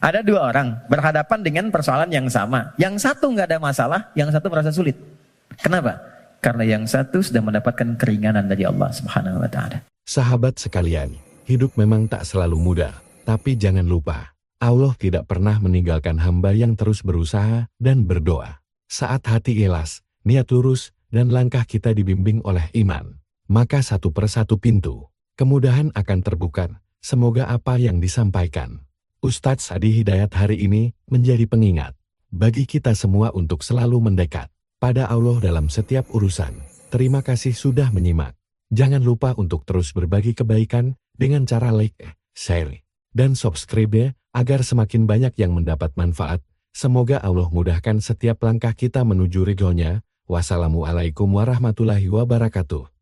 S1: Ada dua orang berhadapan dengan persoalan yang sama. Yang satu nggak ada masalah, yang satu merasa sulit. Kenapa? Karena yang satu sudah mendapatkan keringanan dari Allah Subhanahu wa Ta'ala.
S2: Sahabat sekalian, hidup memang tak selalu mudah, tapi jangan lupa, Allah tidak pernah meninggalkan hamba yang terus berusaha dan berdoa. Saat hati ikhlas, niat lurus, dan langkah kita dibimbing oleh iman, maka satu persatu pintu kemudahan akan terbuka. Semoga apa yang disampaikan Ustadz Adi Hidayat hari ini menjadi pengingat bagi kita semua untuk selalu mendekat pada Allah dalam setiap urusan. Terima kasih sudah menyimak. Jangan lupa untuk terus berbagi kebaikan dengan cara like, share, dan subscribe ya, agar semakin banyak yang mendapat manfaat. Semoga Allah mudahkan setiap langkah kita menuju ridhonya. Wassalamualaikum warahmatullahi wabarakatuh.